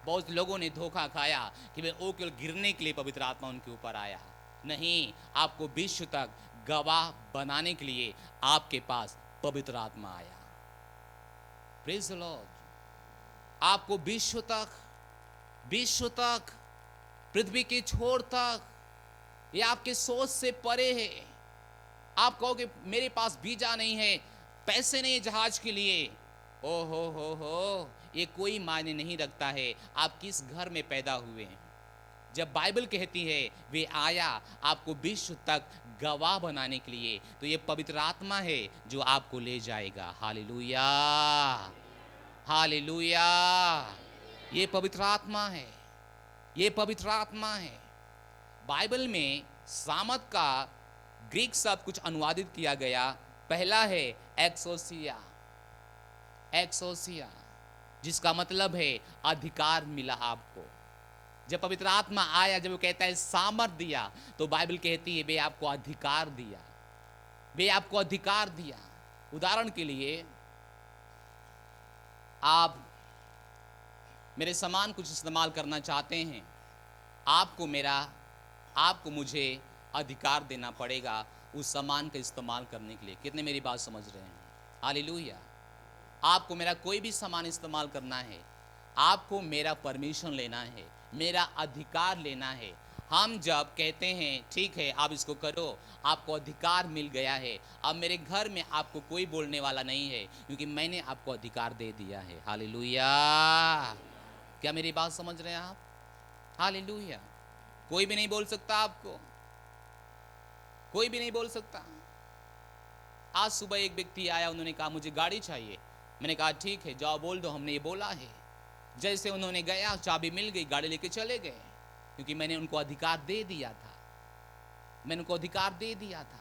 बहुत लोगों ने धोखा खाया कि वे वो केवल गिरने के लिए पवित्र आत्मा उनके ऊपर आया। नहीं, आपको विश्व तक गवाह बनाने के लिए आपके पास पवित्र आत्मा आया। Praise the Lord. आपको विश्व तक, पृथ्वी की छोर तक, ये आपके सोच से परे है। आप कहोगे मेरे पास वीजा नहीं है, पैसे नहीं है जहाज के लिए। ओ हो, ये कोई मायने नहीं रखता है आप किस घर में पैदा हुए हैं। जब बाइबल कहती है वे आया आपको विश्व तक गवाह बनाने के लिए, तो ये पवित्र आत्मा है जो आपको ले जाएगा। Hallelujah, hallelujah. ये पवित्र आत्मा है, ये पवित्र आत्मा है। बाइबल में सामर्थ का ग्रीक शब्द कुछ अनुवादित किया गया। पहला है एक्सोसिया, एक्सोसिया, जिसका मतलब है अधिकार मिला आपको। जब पवित्र आत्मा आया, जब वो कहता है सामर्थ दिया, तो बाइबल कहती है वे आपको अधिकार दिया, वे आपको अधिकार दिया। उदाहरण के लिए, आप मेरे सामान कुछ इस्तेमाल करना चाहते हैं, आपको मुझे अधिकार देना पड़ेगा उस सामान का इस्तेमाल करने के लिए। कितने मेरी बात समझ रहे हैं? हालेलुया। आपको मेरा कोई भी सामान इस्तेमाल करना है, आपको मेरा परमिशन लेना है, मेरा अधिकार लेना है। हम जब कहते हैं ठीक है आप इसको करो, आपको अधिकार मिल गया है, अब मेरे घर में आपको कोई बोलने वाला नहीं है, क्योंकि मैंने आपको अधिकार दे दिया है। हालेलुया। क्या मेरी बात समझ रहे हैं आप? हालेलुया। कोई भी नहीं बोल सकता आपको, कोई भी नहीं बोल सकता। आज सुबह एक व्यक्ति आया, उन्होंने कहा मुझे गाड़ी चाहिए। मैंने कहा ठीक है जाओ बोल दो, हमने ये बोला है। जैसे उन्होंने गया, चाबी मिल गई, गाड़ी लेके चले गए, क्योंकि मैंने उनको अधिकार दे दिया था, मैंने उनको अधिकार दे दिया था।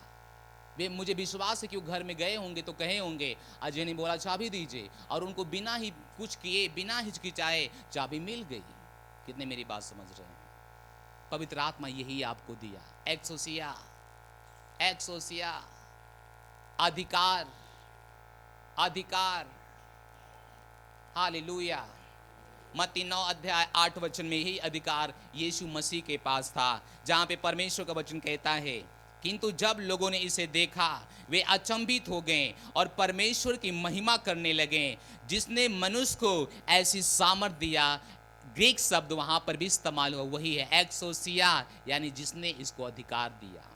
वे मुझे विश्वास है कि वो घर में गए होंगे तो कहे होंगे अजय ने बोला चाबी दीजिए, और उनको बिना ही कुछ किए, बिना हिचकिचाए चाबी मिल गई। कितने मेरी बात समझ रहे हैं? पवित्र आत्मा यही आपको दिया, एक्सोसिया, एक्सोसिया, अधिकार, अधिकार। हालेलुया। मत्ती 9 अध्याय 8 वचन में यही अधिकार यीशु मसीह के पास था, जहां पे परमेश्वर का वचन कहता है किंतु जब लोगों ने इसे देखा वे अचंभित हो गए और परमेश्वर की महिमा करने लगे जिसने मनुष्य को ऐसी सामर्थ दिया। ग्रीक शब्द वहां पर भी इस्तेमाल हुआ, वही है एक्सोसिया, यानी जिसने इसको अधिकार दिया।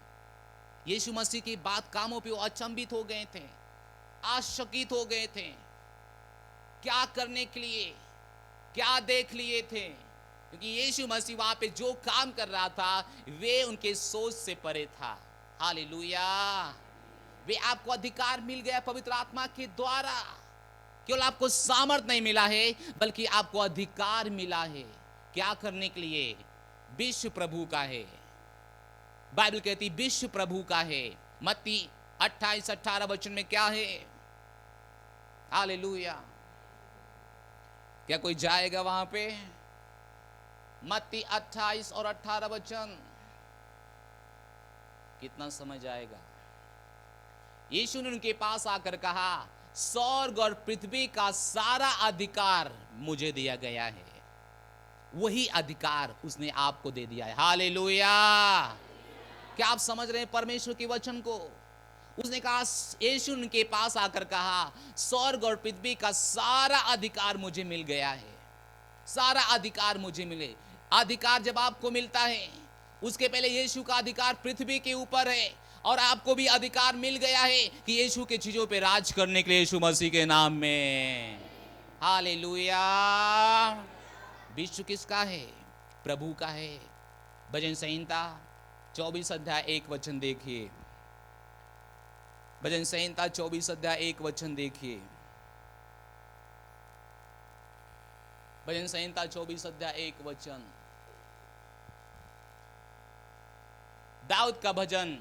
यीशु मसीह की बात कामों पे वो अचंभित हो गए थे, आश्चर्यचकित हो गए थे। क्या करने के लिए, क्या देख लिए थे, क्योंकि यीशु मसीह वहां पे जो काम कर रहा था वे उनके सोच से परे था। हालेलुया। वे आपको अधिकार मिल गया पवित्र आत्मा के द्वारा। केवल आपको सामर्थ नहीं मिला है, बल्कि आपको अधिकार मिला है। क्या करने के लिए? विश्व प्रभु का है। बाइबल कहती विश्व प्रभु का है। मत्ती 28-18 वचन में क्या है? हालेलुया। क्या कोई जाएगा वहां पे? मत्ती 28 और 18 वचन। कितना समझ आएगा? यीशु ने उनके पास आकर कहा स्वर्ग और पृथ्वी का सारा अधिकार मुझे दिया गया है। वही अधिकार उसने आपको दे दिया है। हालेलुया। क्या आप समझ रहे हैं परमेश्वर के वचन को? उसने कहा, यीशु उनके पास आकर कहा स्वर्ग और पृथ्वी का सारा अधिकार मुझे मिल गया है। सारा अधिकार मुझे मिले। अधिकार जब आपको मिलता है, उसके पहले यीशु का अधिकार पृथ्वी के ऊपर है, और आपको भी अधिकार मिल गया है कि यीशु के चीजों पे राज करने के लिए यीशु मसीह के नाम में। हालेलुया। विश्व किसका है? प्रभु का है। भजन संहिता 24 अध्याय 1 वचन देखिए। भजन संहिता 24 अध्याय 1 वचन देखिए। भजन संहिता 24 अध्याय 1 वचन। दाऊद का भजन।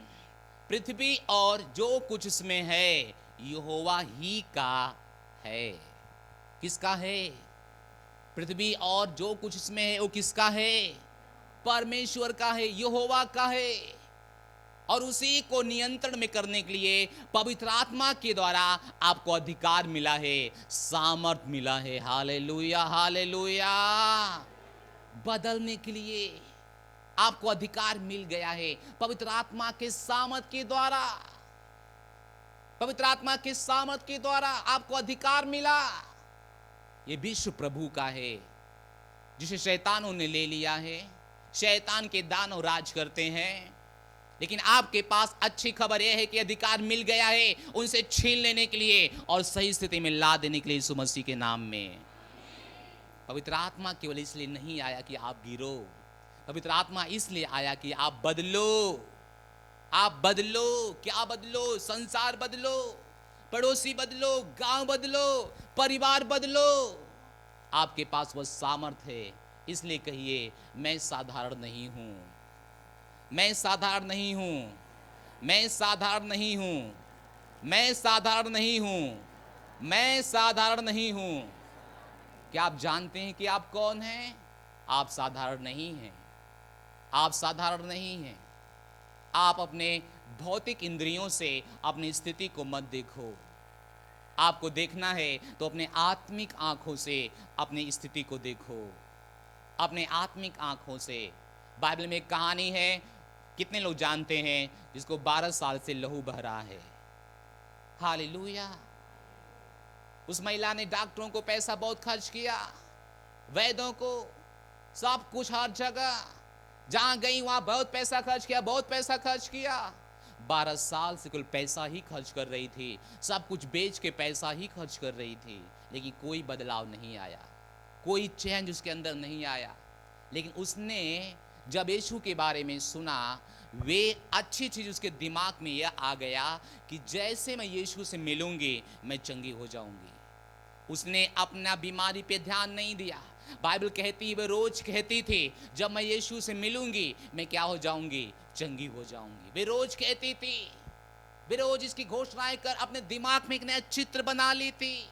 पृथ्वी और जो कुछ इसमें है यहोवा ही का है। किसका है? पृथ्वी और जो कुछ इसमें है वो किसका है? परमेश्वर का है, यहोवा का है। और उसी को नियंत्रण में करने के लिए पवित्र आत्मा के द्वारा आपको अधिकार मिला है, सामर्थ मिला है। Hallelujah, hallelujah. बदलने के लिए आपको अधिकार मिल गया है पवित्र आत्मा के सामर्थ के द्वारा। पवित्र आत्मा के सामर्थ के द्वारा आपको अधिकार मिला। यह विश्व प्रभु का है, जिसे शैतानों ने ले लिया है। शैतान के दानव राज करते हैं, लेकिन आपके पास अच्छी खबर यह है कि अधिकार मिल गया है उनसे छीन लेने के लिए और सही स्थिति में ला देने के लिए यीशु मसीह के नाम में। पवित्र आत्मा केवल इसलिए नहीं आया कि आप गिरो, पवित्र आत्मा इसलिए आया कि आप बदलो। आप बदलो। क्या बदलो? संसार बदलो, पड़ोसी बदलो, गांव बदलो, परिवार बदलो। आपके पास वह सामर्थ है। इसलिए कहिए मैं साधारण नहीं हूं, मैं साधारण नहीं हूं, मैं साधारण नहीं हूं, मैं साधारण नहीं हूं, मैं साधारण नहीं हूं। क्या आप जानते हैं कि आप कौन हैं? आप साधारण नहीं हैं, आप साधारण नहीं हैं। आप अपने भौतिक इंद्रियों से अपनी स्थिति को मत देखो। आपको देखना है तो अपने आत्मिक आंखों से अपनी स्थिति को देखो, अपने आत्मिक आंखों से। बाइबल में एक कहानी है, कितने लोग जानते हैं, जिसको 12 साल से लहू बह रहा है। हालेलुया। उस महिला ने डॉक्टरों को पैसा बहुत खर्च किया, वैद्यों को, सब कुछ, हर जगह जहां गई वहां बहुत पैसा खर्च किया, बहुत पैसा खर्च किया। 12 साल से कुल पैसा ही खर्च कर रही थी, सब कुछ बेच के पैसा ही खर्च कर रही थी, लेकिन कोई बदलाव नहीं आया, कोई चेंज उसके अंदर नहीं आया। लेकिन उसने जब यीशु के बारे में सुना, वे अच्छी चीज उसके दिमाग में यह आ गया कि जैसे मैं यीशु से मिलूंगी मैं चंगी हो जाऊंगी। उसने अपना बीमारी पे ध्यान नहीं दिया। बाइबल कहती है, वे रोज कहती थी, जब मैं यीशु से मिलूंगी मैं क्या हो जाऊंगी? चंगी हो जाऊंगी। वे रोज कहती थी, वे रोज इसकी घोषणाएं कर अपने दिमाग में एक नया चित्र बना ली थी।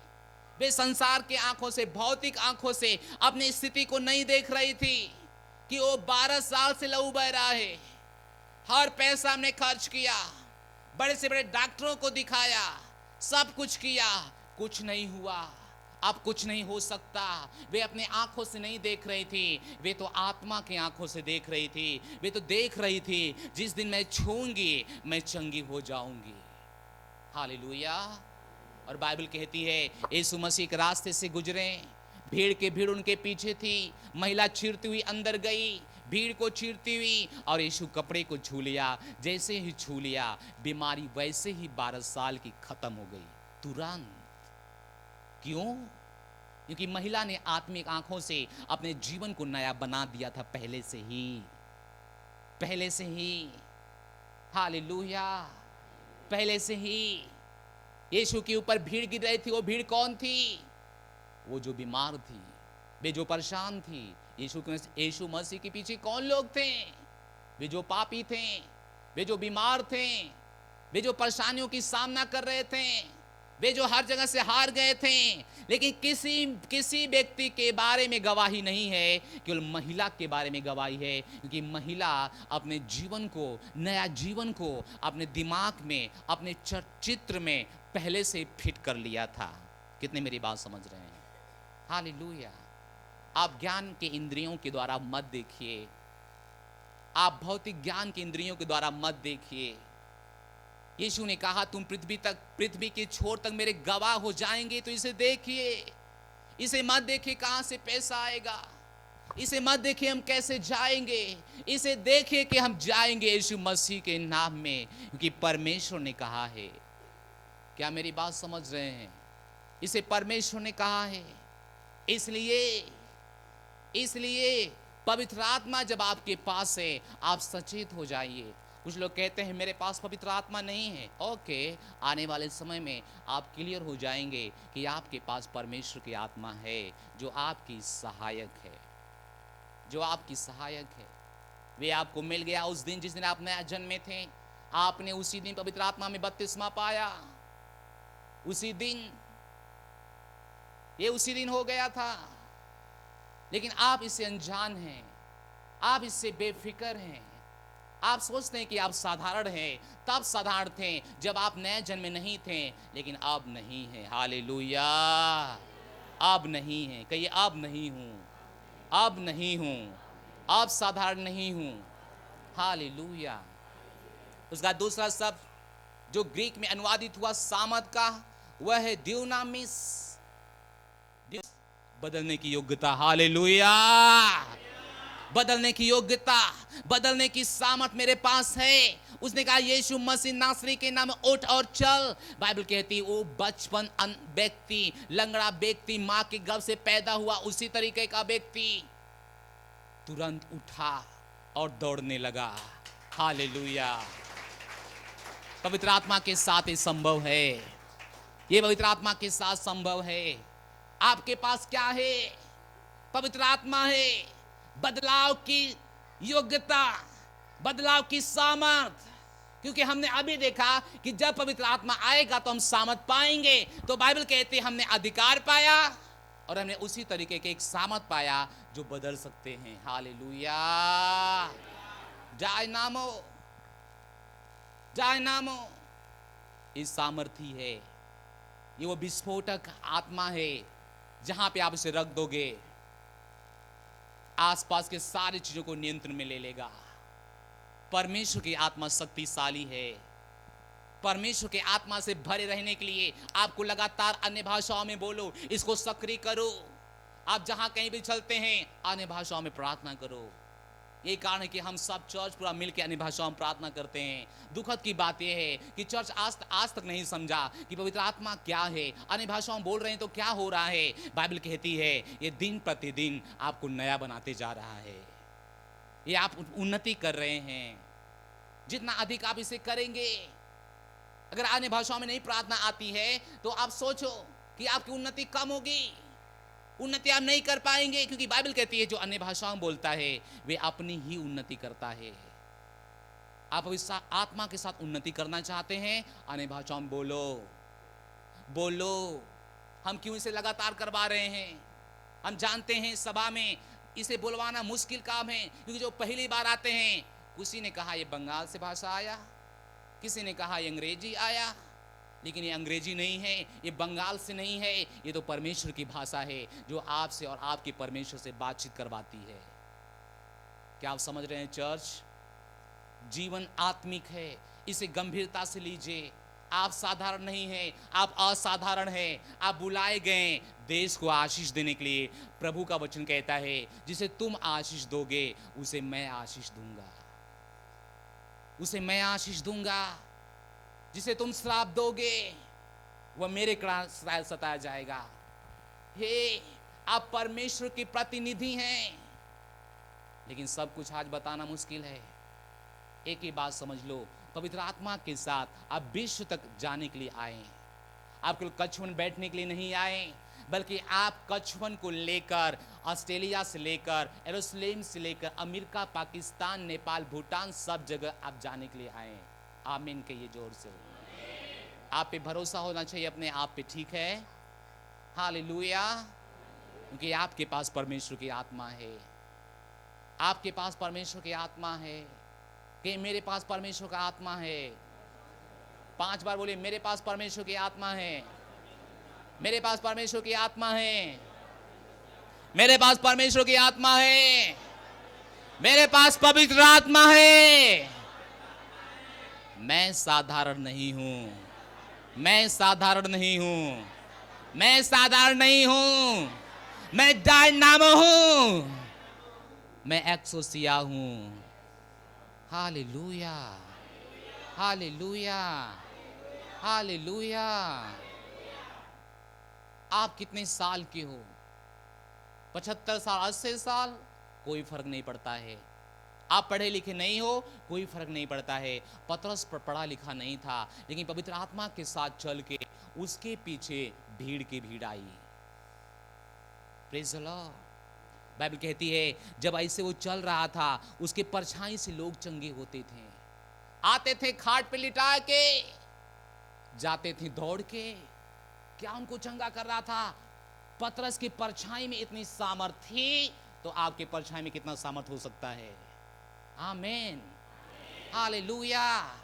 वे संसार के आंखों से, भौतिक आंखों से अपनी स्थिति को नहीं देख रही थी कि वो 12 साल से लहू बह रहा है, हर पैसा हमने खर्च किया, बड़े से बड़े डॉक्टरों को दिखाया, सब कुछ किया, कुछ नहीं हुआ, अब कुछ नहीं हो सकता। वे अपने आंखों से नहीं देख रही थी, वे तो आत्मा की आंखों से देख रही थी। वे तो देख रही थी, जिस दिन मैं छूंगी मैं चंगी हो जाऊंगी। हालेलुया। और बाइबल कहती है, यीशु मसीह के रास्ते से गुजरे, भीड़ के भीड़ उनके पीछे थी, महिला चीरती हुई अंदर गई, भीड़ को चीरती हुई, और यीशु कपड़े को छू लिया। जैसे ही छू लिया, बीमारी वैसे ही 12 साल की खत्म हो गई, तुरंत। क्यों? क्योंकि महिला ने आत्मिक आंखों से अपने जीवन को नया बना दिया था, पहले से ही, पहले से ही। हालेलुया। पहले से ही यीशु के ऊपर भीड़ गिर रही थी। वो भीड़ कौन थी? वो जो बीमार थी, वे जो परेशान थी। यीशु मसीह के पीछे कौन लोग थे? वे जो पापी थे, वे जो बीमार थे, वे जो परेशानियों की सामना कर रहे थे, वे जो हर जगह से हार गए थे। लेकिन किसी व्यक्ति के बारे में गवाही नहीं है, केवल महिला के बारे में गवाही है। क्योंकि महिला अपने जीवन को, नया जीवन को अपने दिमाग में, अपने चित्र में पहले से फिट कर लिया था। कितने मेरी बात समझ रहे हैं? हालेलुया। आप ज्ञान के इंद्रियों के द्वारा मत देखिए, आप भौतिक ज्ञान के इंद्रियों के द्वारा मत देखिए। यीशु ने कहा, तुम पृथ्वी के छोर तक मेरे गवाह हो जाएंगे। तो इसे देखिए, इसे मत देखिए कहां से पैसा आएगा, इसे मत देखिए हम कैसे जाएंगे, इसे देखिए कि हम जाएंगे यीशु मसीह के नाम में, क्योंकि परमेश्वर ने कहा है। क्या मेरी बात समझ रहे हैं? इसे परमेश्वर ने कहा है। इसलिए पवित्र आत्मा जब आपके पास है, आप सचेत हो जाइए। कुछ लोग कहते हैं मेरे पास पवित्र आत्मा नहीं है। ओके, आने वाले समय में आप क्लियर हो जाएंगे कि आपके पास परमेश्वर की आत्मा है, जो आपकी सहायक है, जो आपकी सहायक है। वे आपको मिल गया उस दिन, जिस दिन आप नया जन्मे थे। आपने उसी दिन पवित्र आत्मा में बपतिस्मा पाया, उसी दिन, ये उसी दिन हो गया था। लेकिन आप इससे अनजान हैं, आप इससे बेफिक्र हैं। आप सोचते हैं कि आप साधारण हैं। तब साधारण थे जब आप नए जन्मे नहीं थे, लेकिन अब नहीं है। हालेलुया। अब नहीं है। कहिए, अब नहीं हूं, अब नहीं हूं, अब साधारण नहीं हूं। हालेलुया। उसका दूसरा शब्द जो ग्रीक में अनुवादित हुआ सामर्थ का, वह है ड्यूनामिस, बदलने की योग्यता। हालेलुया। बदलने की योग्यता, बदलने की सामर्थ मेरे पास है। उसने कहा, यीशु मसीह नासरी के नाम में उठ और चल। बाइबल कहती है, वो बचपन व्यक्ति, लंगड़ा व्यक्ति, मां के गर्भ से पैदा हुआ उसी तरीके का व्यक्ति तुरंत उठा और दौड़ने लगा। हालेलुया। पवित्र आत्मा के साथ ये संभव है, ये पवित्र आत्मा के साथ संभव है। आपके पास क्या है? पवित्र आत्मा है। बदलाव की योग्यता, बदलाव की सामर्थ। क्योंकि हमने अभी देखा कि जब पवित्र आत्मा आएगा तो हम सामर्थ पाएंगे। तो बाइबल कहती है हमने अधिकार पाया और हमने उसी तरीके के एक सामर्थ पाया जो बदल सकते हैं। हालेलुया, जय नामो, जय नामो। ये सामर्थी है, ये वो विस्फोटक आत्मा है जहां पे आप इसे रख दोगे आसपास के सारी चीजों को नियंत्रण में ले लेगा। परमेश्वर की आत्मा शक्तिशाली है। परमेश्वर के आत्मा से भरे रहने के लिए आपको लगातार अन्य भाषाओं में बोलो, इसको सक्रिय करो। आप जहां कहीं भी चलते हैं अन्य भाषाओं में प्रार्थना करो। यही कारण है कि हम सब चर्च पूरा मिलकर अन्य भाषाओं में प्रार्थना करते हैं। दुखद की बात यह है कि चर्च आज तक नहीं समझा कि पवित्र आत्मा क्या है। अन्य भाषाओं में बोल रहे हैं तो क्या हो रहा है। बाइबल कहती है ये दिन प्रतिदिन आपको नया बनाते जा रहा है। ये आप उन्नति कर रहे हैं। जितना अधिक आप इसे करेंगे, अगर अन्य भाषाओं में नहीं प्रार्थना आती है तो आप सोचो कि आपकी उन्नति कम होगी, उन्नति आप नहीं कर पाएंगे। क्योंकि बाइबल कहती है जो अन्य भाषाओं में बोलता है वे अपनी ही उन्नति करता है। आप इस आत्मा के साथ उन्नति करना चाहते हैं, अन्य भाषाओं में बोलो, बोलो। हम क्यों इसे लगातार करवा रहे हैं? हम जानते हैं सभा में इसे बुलवाना मुश्किल काम है, क्योंकि जो पहली बार आते हैं, किसी ने कहा ये बंगाल से भाषा आया, किसी ने कहा ये अंग्रेजी आया, लेकिन ये अंग्रेजी नहीं है, ये बंगाल से नहीं है, ये तो परमेश्वर की भाषा है जो आपसे और आपके परमेश्वर से बातचीत करवाती है। क्या आप समझ रहे हैं चर्च? जीवन आत्मिक है, इसे गंभीरता से लीजिए। आप साधारण नहीं हैं, आप असाधारण हैं। आप बुलाए गए देश को आशीष देने के लिए। प्रभु का वचन कहता है जिसे तुम आशीष दोगे उसे मैं आशीष दूंगा, उसे मैं आशीष दूंगा। जिसे तुम श्राप दोगे वह मेरे कारण सताया जाएगा। हे, आप परमेश्वर के प्रतिनिधि हैं, लेकिन सब कुछ आज बताना मुश्किल है। एक ही बात समझ लो, पवित्र आत्मा के साथ आप विश्व तक जाने के लिए आए। आप केवल कछुवन बैठने के लिए नहीं आए, बल्कि आप कछुवन को लेकर ऑस्ट्रेलिया से लेकर यरूशलेम से लेकर अमेरिका, पाकिस्तान, नेपाल, भूटान, सब जगह आप जाने के लिए आए। आमीन कहिए जोर से। आप पे भरोसा होना चाहिए अपने आप पे, ठीक है? हालेलुया। क्योंकि आपके पास परमेश्वर की आत्मा है, आपके पास परमेश्वर की आत्मा है। कि मेरे पास परमेश्वर का आत्मा है। 5 बार बोलिए, मेरे पास परमेश्वर की आत्मा है, मेरे पास परमेश्वर की आत्मा है, मेरे पास परमेश्वर की आत्मा है, मेरे पास पवित्र आत्मा है। मैं साधारण नहीं हूं, मैं साधारण नहीं हूं, मैं साधारण नहीं हूं, मैं डायनामो हूं, मैं एक्सोसिया हूं। Hallelujah, hallelujah, hallelujah. आप कितने साल के हो? 75 साल, 80 साल, कोई फर्क नहीं पड़ता है। आप पढ़े लिखे नहीं हो, कोई फर्क नहीं पड़ता है। पतरस पढ़ा लिखा नहीं था, लेकिन पवित्र आत्मा के साथ चल के उसके पीछे भीड़ की भीड़ आई। Praise the Lord. बाइबल कहती है जब ऐसे वो चल रहा था, उसके परछाई से लोग चंगे होते थे। आते थे खाट पे लिटा के, जाते थे दौड़ के। क्या उनको चंगा कर रहा था? पतरस की परछाई में इतनी सामर्थ थी, तो आपके परछाई में कितना सामर्थ हो सकता है? आमीन, हालेलुया।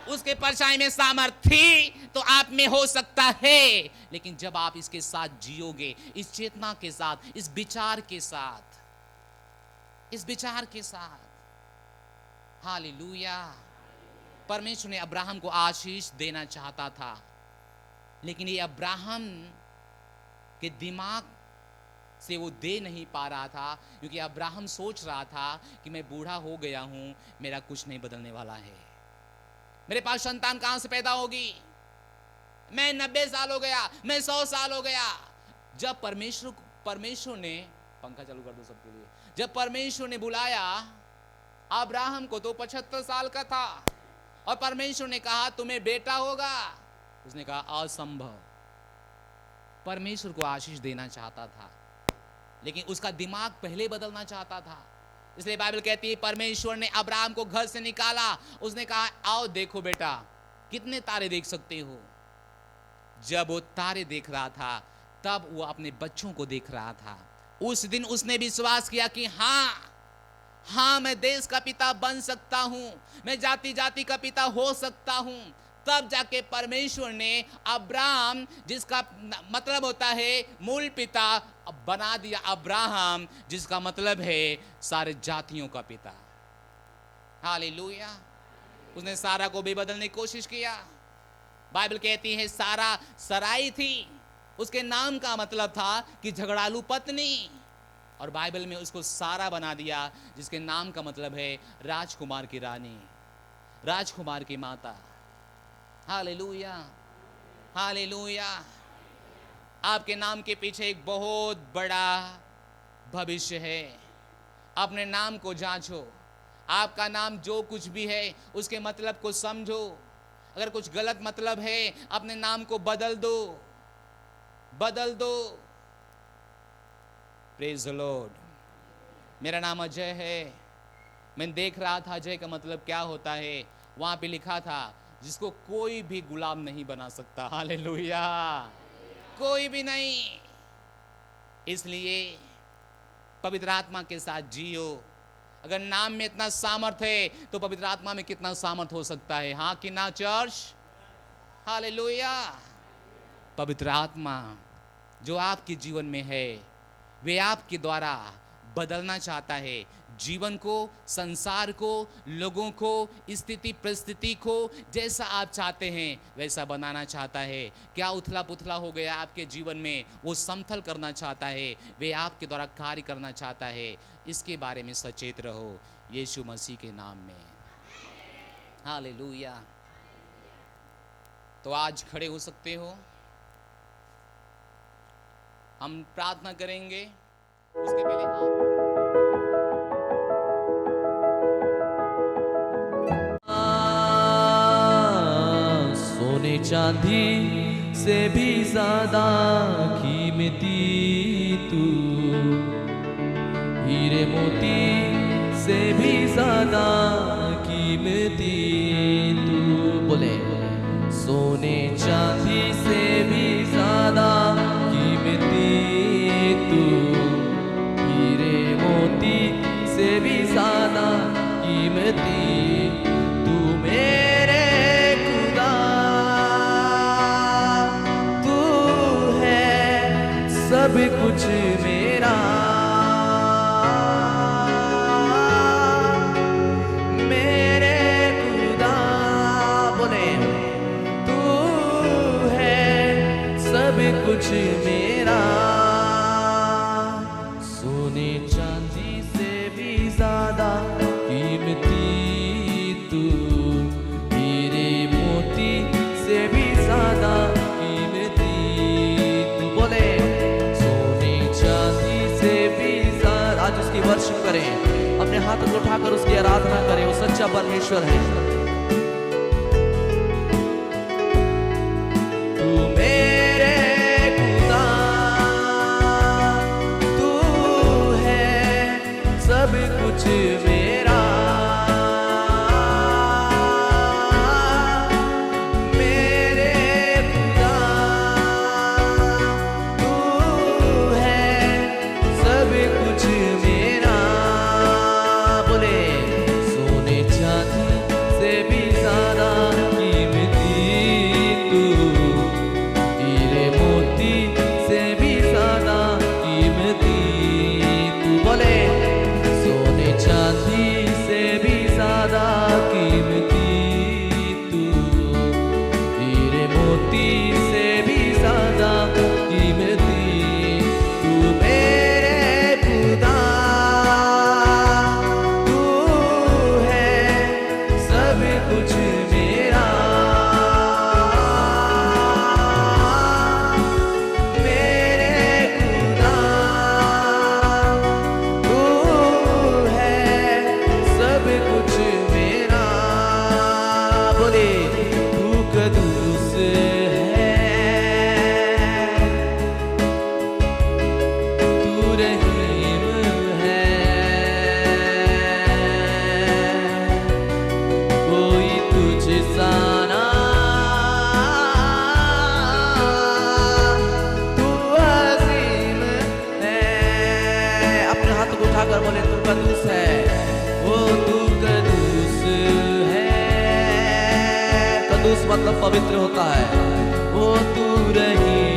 उसके परछाई में सामर्थ थी तो आप में हो सकता है। लेकिन जब आप इसके साथ जियोगे, इस चेतना के साथ, इस विचार के साथ, इस विचार के साथ, हालेलुया। परमेश्वर ने अब्राहम को आशीष देना चाहता था, लेकिन ये अब्राहम के दिमाग से वो दे नहीं पा रहा था, क्योंकि अब्राहम सोच रहा था कि मैं बूढ़ा हो गया हूं, मेरा कुछ नहीं बदलने वाला है, मेरे पास संतान कहां से पैदा होगी, मैं 90 साल हो गया, मैं 100 साल हो गया। जब परमेश्वर ने, पंखा चालू कर दो सबके लिए, जब परमेश्वर ने बुलाया अब्राहम को, तो 75 साल का था, और परमेश्वर ने कहा तुम्हें बेटा होगा। उसने कहा असंभव। परमेश्वर को आशीष देना चाहता था, लेकिन उसका दिमाग पहले बदलना चाहता था। इसलिए बाइबल कहती है परमेश्वर ने अब्राहम को घर से निकाला, उसने कहा आओ देखो बेटा कितने तारे देख सकते हो। जब वो तारे देख रहा था तब वो अपने बच्चों को देख रहा था। उस दिन उसने विश्वास किया कि हाँ मैं देश का पिता बन सकता हूं, मैं जाति जाति का पिता हो सकता हूं। तब जाके परमेश्वर ने अब्राहम, जिसका मतलब होता है मूल पिता, बना दिया अब्राहम, जिसका मतलब है सारे जातियों का पिता। हालेलुया। उसने सारा को भी बदलने की कोशिश किया। बाइबल कहती है सारा सराई थी, उसके नाम का मतलब था कि झगड़ालू पत्नी, और बाइबल में उसको सारा बना दिया, जिसके नाम का मतलब है राजकुमार की रानी, राजकुमार की माता। Hallelujah, hallelujah. आपके नाम के पीछे एक बहुत बड़ा भविष्य है। अपने नाम को जांचो। आपका नाम जो कुछ भी है उसके मतलब को समझो। अगर कुछ गलत मतलब है अपने नाम को बदल दो, बदल दो। Praise the Lord. मेरा नाम अजय है। मैं देख रहा था अजय का मतलब क्या होता है। वहां पे लिखा था जिसको कोई भी गुलाम नहीं बना सकता। हालेलुया, कोई भी नहीं। इसलिए पवित्र आत्मा के साथ जियो। अगर नाम में इतना सामर्थ्य है तो पवित्र आत्मा में कितना सामर्थ्य हो सकता है। हाँ कि ना चर्च? हालेलुया। पवित्र आत्मा जो आपके जीवन में है वे आपके द्वारा बदलना चाहता है। जीवन को, संसार को, लोगों को, स्थिति परिस्थिति को जैसा आप चाहते हैं वैसा बनाना चाहता है। क्या उथला पुथला हो गया आपके जीवन में, वो समतल करना चाहता है। वे आपके द्वारा कार्य करना चाहता है। इसके बारे में सचेत रहो यीशु मसीह के नाम में। हालेलुया। तो आज खड़े हो सकते हो, हम प्रार्थना करेंगे। उसके पहले सोने चांदी से भी ज्यादा कीमती तू, हीरे मोती से भी ज्यादा कीमती तू। बोले सोने चांदी से भी ज्यादा कीमती तू, हीरे मोती से भी ज्यादा कीमती तू। मेरे खुदा तू है सब कुछ मेरा, मेरे खुदा। बोले तू है सब कुछ मेरा। सोने चांदी से भी ज्यादा कीमती तू, हीरे मोती से भी ज्यादा कीमती तू। बोले सोने चांदी से भी ज्यादा। आज उसकी वर्शिप करें, अपने हाथ को उठाकर उसकी आराधना करें। वो सच्चा परमेश्वर है। तू मेरे खुदा तू है सब कुछ मेरा, मेरे खुदा तू है सब कुछ मेरा। बोले सोने चांदी से भी ज्यादा कीमती तू, हीरे मोती से भी ज्यादा कीमती तू। बोले सोने चांदी कदूस है, वो तू कदूस है। कदूस मतलब पवित्र होता है। वो तू रही